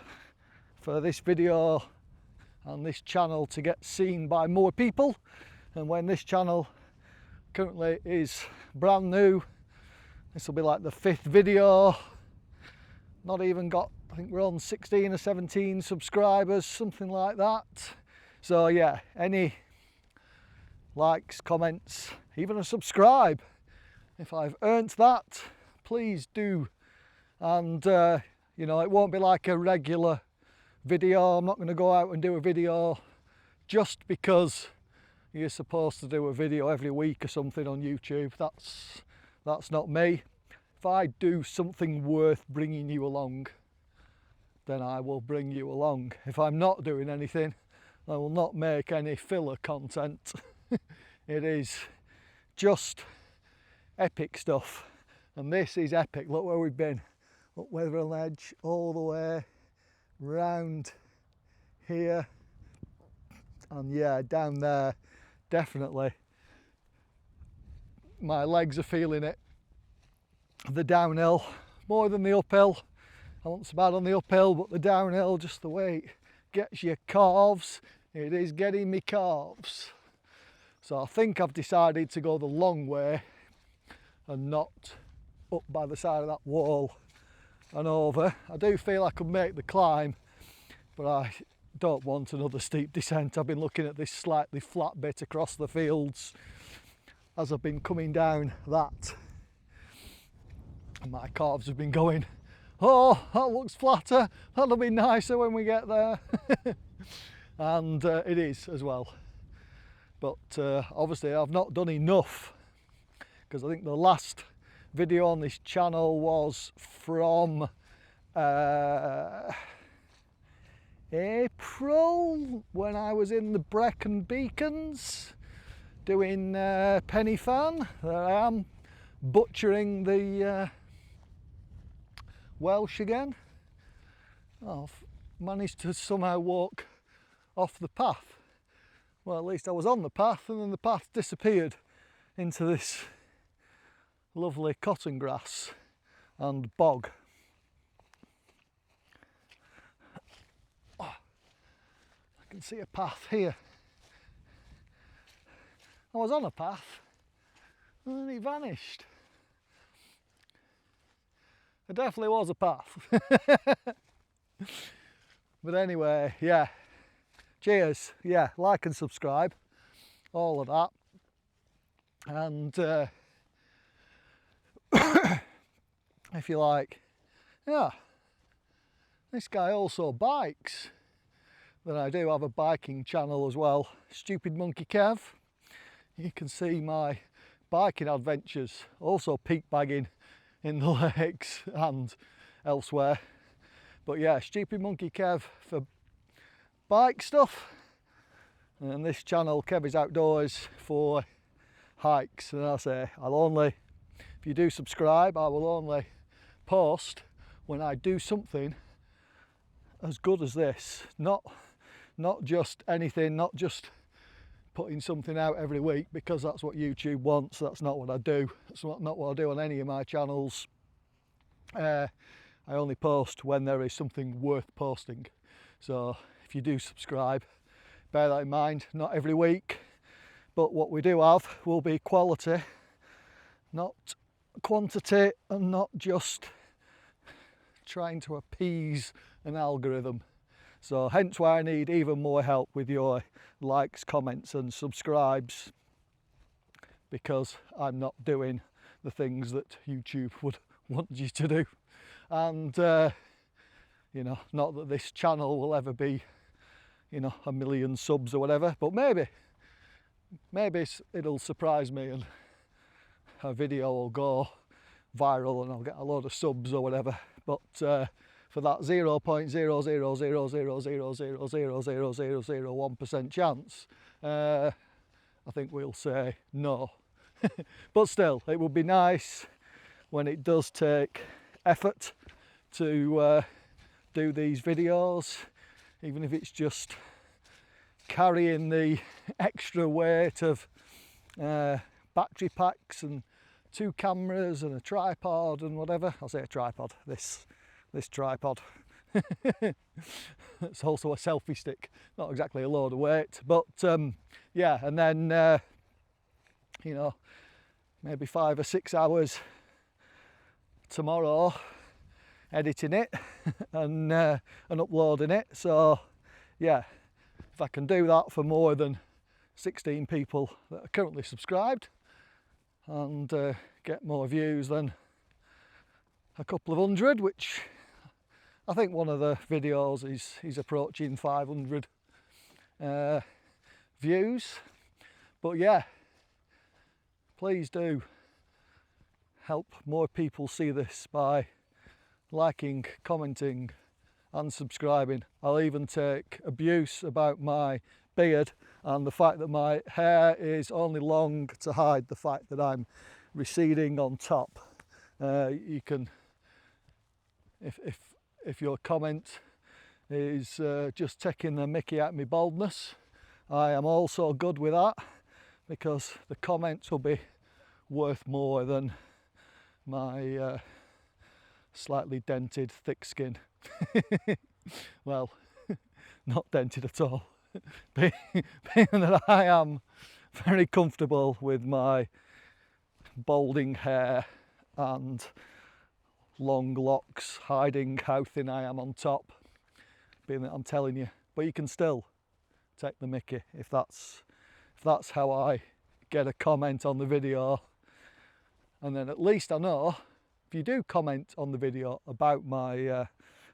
for this video and this channel to get seen by more people. And when this channel currently is brand new, this will be like the 5th video, not even got, I think we're on 16 or 17 subscribers, something like that. So yeah, any likes, comments, even a subscribe, if I've earned that, please do. And you know, it won't be like a regular video. I'm not going to go out and do a video just because you're supposed to do a video every week or something on YouTube. That's not me. If I do something worth bringing you along, then I will bring you along. If I'm not doing anything, I will not make any filler content. It is just epic stuff, and this is epic. Look where we've been, up Wetherlam Edge, all the way round here, and yeah, down there, definitely my legs are feeling it. The downhill more than the uphill. I wasn't so bad on the uphill, but the downhill, just the way it gets your calves, it is getting me calves. So I think I've decided to go the long way and not up by the side of that wall and over. I do feel I could make the climb, but I don't want another steep descent. I've been looking at this slightly flat bit across the fields as I've been coming down that, and my calves have been going, oh, that looks flatter, that'll be nicer when we get there. and it is as well. But obviously I've not done enough, because I think the last video on this channel was from April, when I was in the Brecon Beacons doing penny fan. There I am, butchering the Welsh again. I've managed to somehow walk off the path. Well, at least I was on the path, and then the path disappeared into this lovely cotton grass and bog. Oh, I can see a path here. I was on a path and then it vanished. There definitely was a path. But anyway, yeah, cheers. Yeah, like and subscribe, all of that. And if you like, yeah, this guy also bikes. Then I do have a biking channel as well, Stupid Monkey Kev. You can see my biking adventures, also peak bagging in the lakes and elsewhere. But yeah, Stupid Monkey Kev for bike stuff, and this channel, Kevy's Outdoors, for hikes. And I say, I'll only, if you do subscribe, I will only post when I do something as good as this. Not just anything, not just putting something out every week because that's what YouTube wants. That's not what I do. That's not what I do on any of my channels. I only post when there is something worth posting. So if you do subscribe, bear that in mind. Not every week, but what we do have will be quality, not quantity, and not just trying to appease an algorithm. So hence why I need even more help with your likes, comments and subscribes, because I'm not doing the things that YouTube would want you to do. And you know, not that this channel will ever be, you know, 1 million subs or whatever, but maybe it'll surprise me and a video will go viral and I'll get a load of subs or whatever. But for that 0.0000000000001% chance, I think we'll say no. But still, it would be nice when it does take effort to do these videos, even if it's just carrying the extra weight of battery packs and 2 cameras and a tripod and whatever. I'll say a tripod, this tripod. It's also a selfie stick, not exactly a load of weight, but yeah, and then you know, maybe 5 or 6 hours tomorrow editing it and uploading it. So yeah, if I can do that for more than 16 people that are currently subscribed and get more views than a couple of hundred, which I think one of the videos is approaching 500 views. But yeah, please do help more people see this by liking, commenting and subscribing. I'll even take abuse about my beard and the fact that my hair is only long to hide the fact that I'm receding on top. You can, if your comment is just taking the mickey out of my baldness, I am also good with that, because the comments will be worth more than my slightly dented thick skin. Well, not dented at all. being that I am very comfortable with my balding hair and long locks hiding how thin I am on top, being that I'm telling you. But you can still take the mickey if that's how I get a comment on the video. And then at least I know if you do comment on the video about my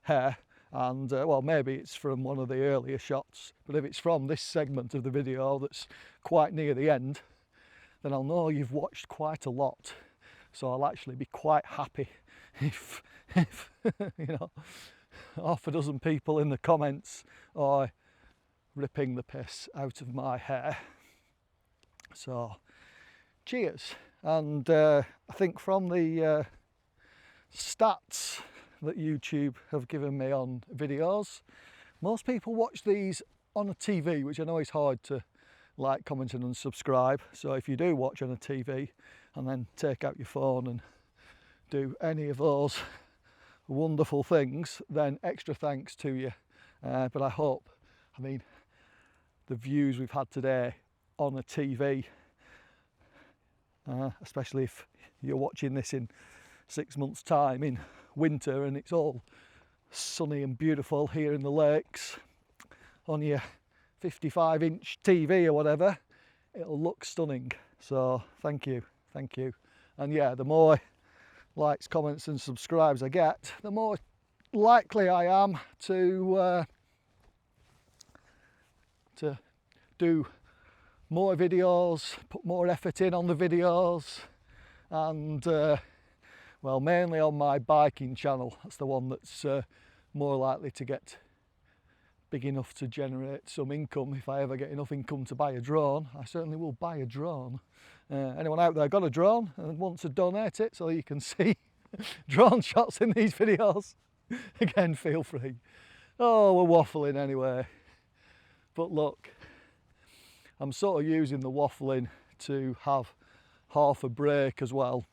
hair and well, maybe it's from one of the earlier shots, but if it's from this segment of the video that's quite near the end, then I'll know you've watched quite a lot. So I'll actually be quite happy if you know, half a dozen people in the comments are ripping the piss out of my hair. So cheers. And I think from the stats that YouTube have given me on videos, most people watch these on a TV, which I know is hard to like, comment and subscribe. So if you do watch on a TV and then take out your phone and do any of those wonderful things, then extra thanks to you. But I hope, I mean, the views we've had today on a TV, especially if you're watching this in 6 months' time in winter and it's all sunny and beautiful here in the lakes on your 55-inch TV or whatever, it'll look stunning. So thank you, thank you. And yeah, the more likes, comments and subscribes I get, the more likely I am to do more videos, put more effort in on the videos, and well, mainly on my biking channel. That's the one that's more likely to get big enough to generate some income. If I ever get enough income to buy a drone, I certainly will buy a drone. Anyone out there got a drone and wants to donate it so you can see drone shots in these videos, again, feel free. Oh, we're waffling anyway. But look, I'm sort of using the waffling to have half a break as well,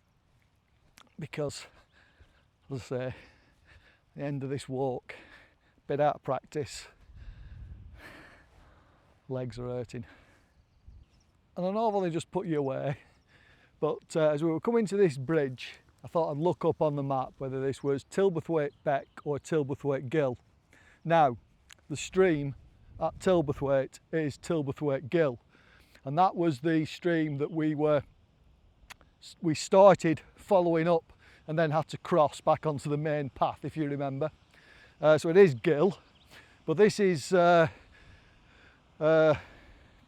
because, as I say, the end of this walk, bit out of practice, legs are hurting. And I know I've only just put you away, but as we were coming to this bridge, I thought I'd look up on the map whether this was Tilberthwaite Beck or Tilberthwaite Gill. Now, the stream at Tilberthwaite is Tilberthwaite Gill, and that was the stream that we started following up and then had to cross back onto the main path, if you remember. So it is Gill, but this is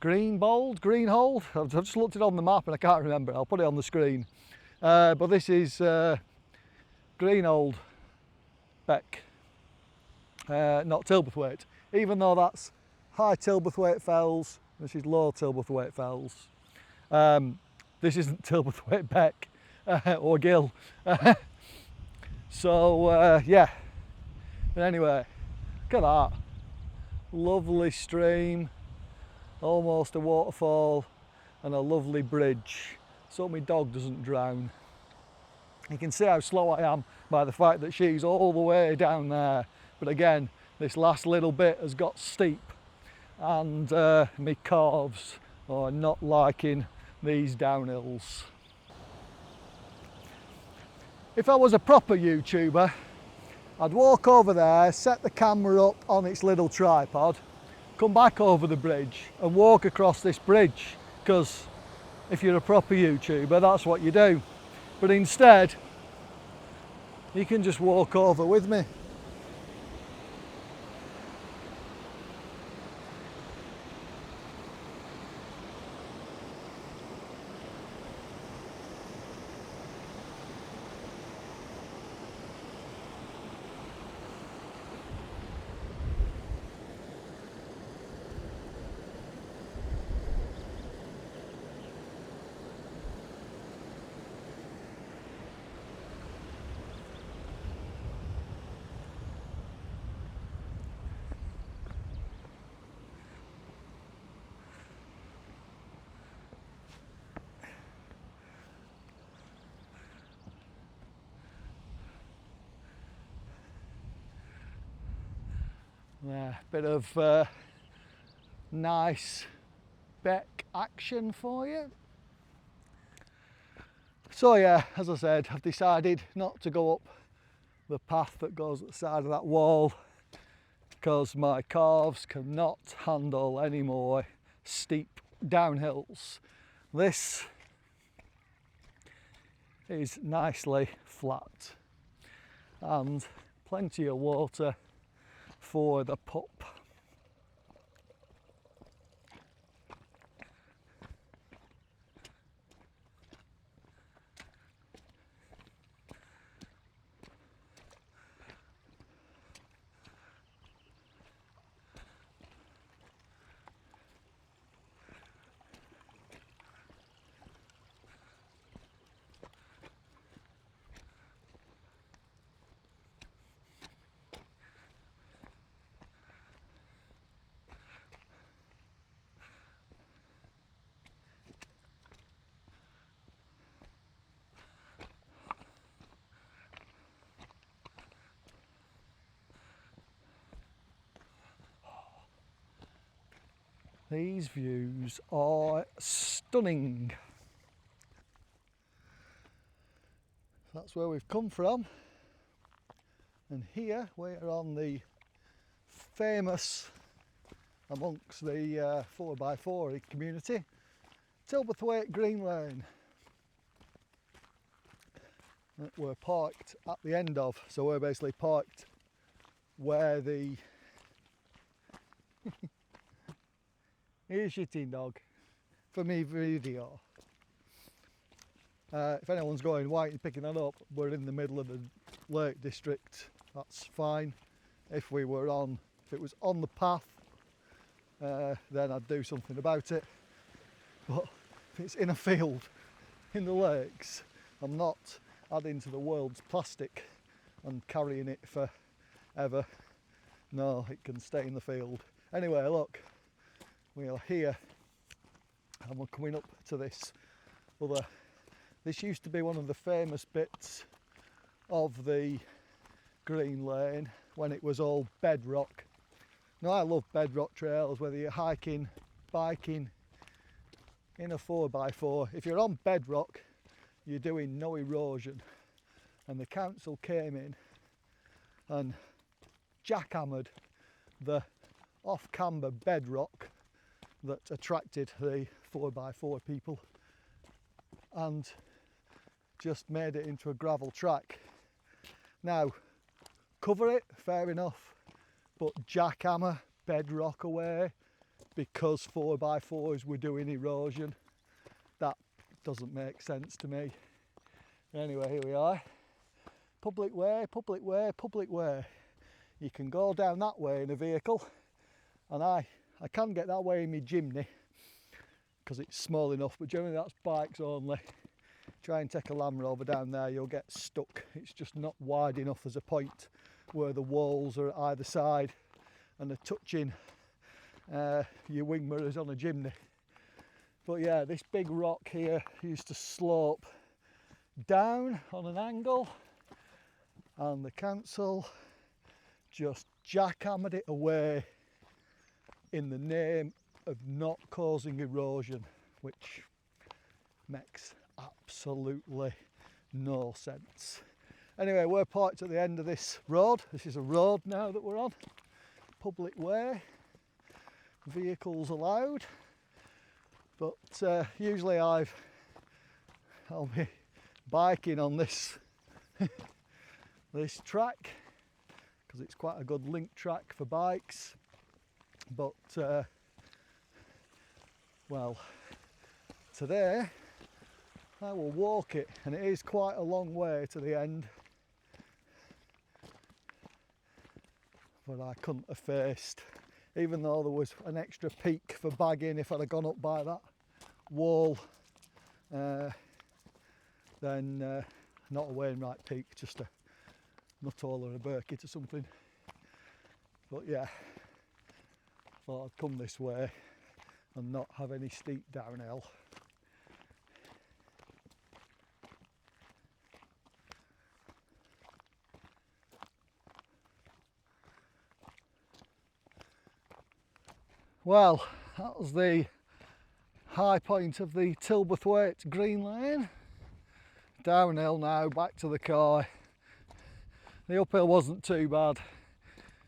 Greenhold. I've just looked it on the map and I can't remember. I'll put it on the screen. But this is Greenhold Beck, not Tilberthwaite. Even though that's high Tilberthwaite Fells, this is low Tilberthwaite Fells. This isn't Tilberthwaite Beck or Gill. So yeah. But anyway, look at that. Lovely stream, almost a waterfall, and a lovely bridge, so my dog doesn't drown. You can see how slow I am by the fact that she's all the way down there. But again, this last little bit has got steep, and my calves are not liking these downhills. If I was a proper YouTuber, I'd walk over there, set the camera up on its little tripod, come back over the bridge and walk across this bridge, because if you're a proper YouTuber, that's what you do. But instead, you can just walk over with me. Yeah, bit of nice beck action for you. So yeah, as I said, I've decided not to go up the path that goes at the side of that wall, because my calves cannot handle any more steep downhills. This is nicely flat and plenty of water for the pup. These views are stunning. That's where we've come from, and here we're on the famous, amongst the 4x4 community, Tilberthwaite Green Lane that we're parked at the end of. So we're basically parked where the here's your teen dog for me video. If anyone's going white and picking that up, we're in the middle of the Lake District. That's fine. If it was on the path, then I'd do something about it. But if it's in a field, in the lakes, I'm not adding to the world's plastic and carrying it forever. No, it can stay in the field. Anyway, look. We are here and we're coming up to this used to be one of the famous bits of the Green Lane when it was all bedrock. Now I love bedrock trails, whether you're hiking, biking, in a 4x4. If you're on bedrock, you're doing no erosion. And the council came in and jackhammered the off-camber bedrock that attracted the 4x4 people and just made it into a gravel track. Now, cover it, fair enough, but jackhammer bedrock away because 4x4s were doing erosion, that doesn't make sense to me. Anyway, here we are. Public way, public way, public way. You can go down that way in a vehicle, and I can get that way in my Jimny because it's small enough, but generally that's bikes only. Try and take a Land Rover down there, you'll get stuck. It's just not wide enough as a point where the walls are at either side and they're touching your wing mirrors on a Jimny. But yeah, this big rock here used to slope down on an angle, and the council just jackhammered it away in the name of not causing erosion, which makes absolutely no sense. Anyway, we're parked at the end of this road. This is a road now that we're on. Public way, vehicles allowed, but usually I'll be biking on this this track because it's quite a good link track for bikes, but well, today I will walk it, and it is quite a long way to the end, but I couldn't have faced, even though there was an extra peak for bagging if I'd have gone up by that wall, then not a Wainwright peak, just a Nuttall or a Birk or something. But yeah, thought I'd come this way and not have any steep downhill. Well, that was the high point of the Tilberthwaite Green Lane. Downhill now, back to the car. The uphill wasn't too bad.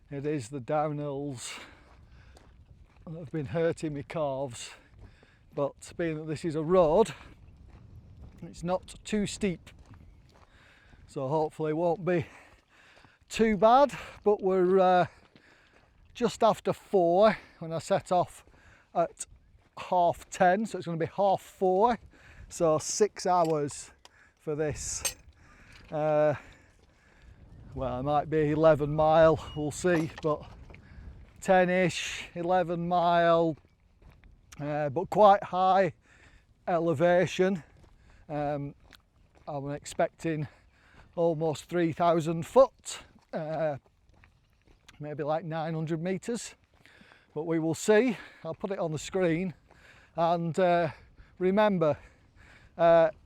It is the downhills that have been hurting my calves. But being that this is a road, it's not too steep. So hopefully it won't be too bad, but we're just after 4 when I set off at 10:30, so it's going to be 4:30, so 6 hours for this. Well, it might be 11 mile, we'll see, but 10-ish, 11 mile, but quite high elevation. I'm expecting almost 3,000 foot, maybe like 900 metres, but we will see. I'll put it on the screen, and remember,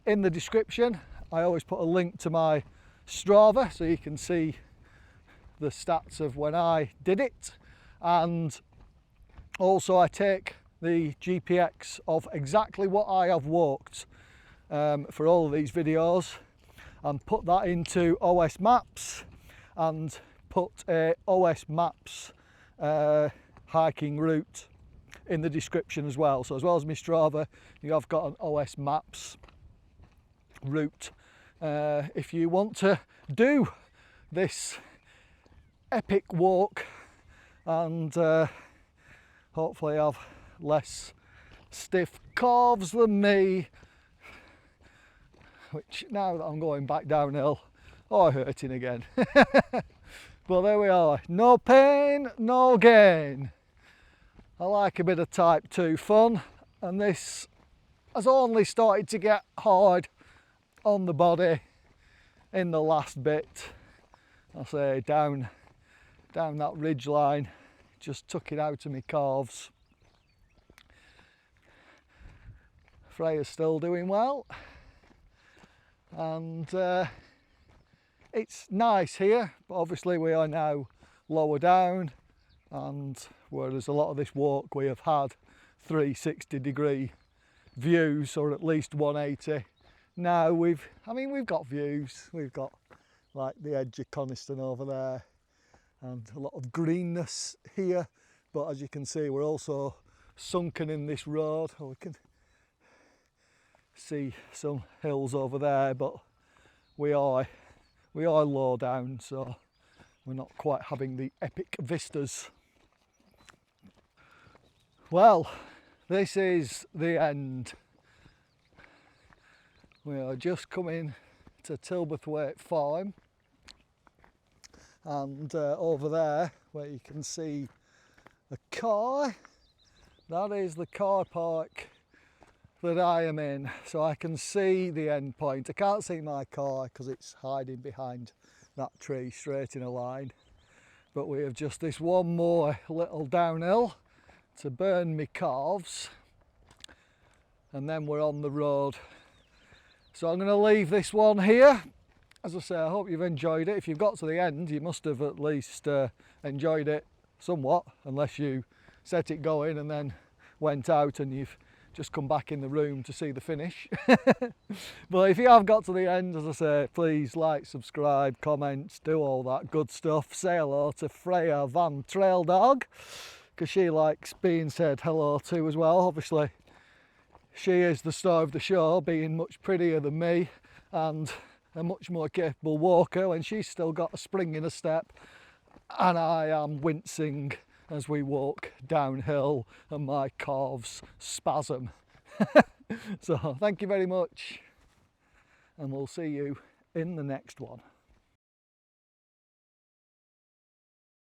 in the description I always put a link to my Strava so you can see the stats of when I did it, and also I take the GPX of exactly what I have walked for all of these videos and put that into OS Maps, and put a OS Maps hiking route in the description as well. So as well as my Strava, you have got an OS Maps route if you want to do this epic walk and hopefully have less stiff calves than me, which now that I'm going back downhill are hurting again. But there we are, no pain, no gain. I like a bit of type 2 fun, and this has only started to get hard on the body in the last bit. I say down that ridge line, just took it out of my calves. Friar's still doing well, and it's nice here, but obviously we are now lower down, and whereas a lot of this walk we have had 360-degree views, or at least 180. Now we've got views. We've got like the edge of Coniston over there and a lot of greenness here, but as you can see we're also sunken in this road. We can see some hills over there, but we are low down, so we're not quite having the epic vistas. Well, this is the end. We are just coming to Tilberthwaite farm, and over there where you can see the car, that is the car park that I am in, so I can see the end point. I can't see my car because it's hiding behind that tree straight in a line, but we have just this one more little downhill to burn me calves, and then we're on the road. So I'm going to leave this one here. As I say, I hope you've enjoyed it. If you've got to the end, you must have at least enjoyed it somewhat, unless you set it going and then went out and you've just come back in the room to see the finish. But if you have got to the end, as I say, please like, subscribe, comment, do all that good stuff. Say hello to Freya Van Trail Dog, because she likes being said hello to as well. Obviously she is the star of the show, being much prettier than me and a much more capable walker when she's still got a spring in her step, and I am wincing as we walk downhill and my calves spasm. So thank you very much, and we'll see you in the next one.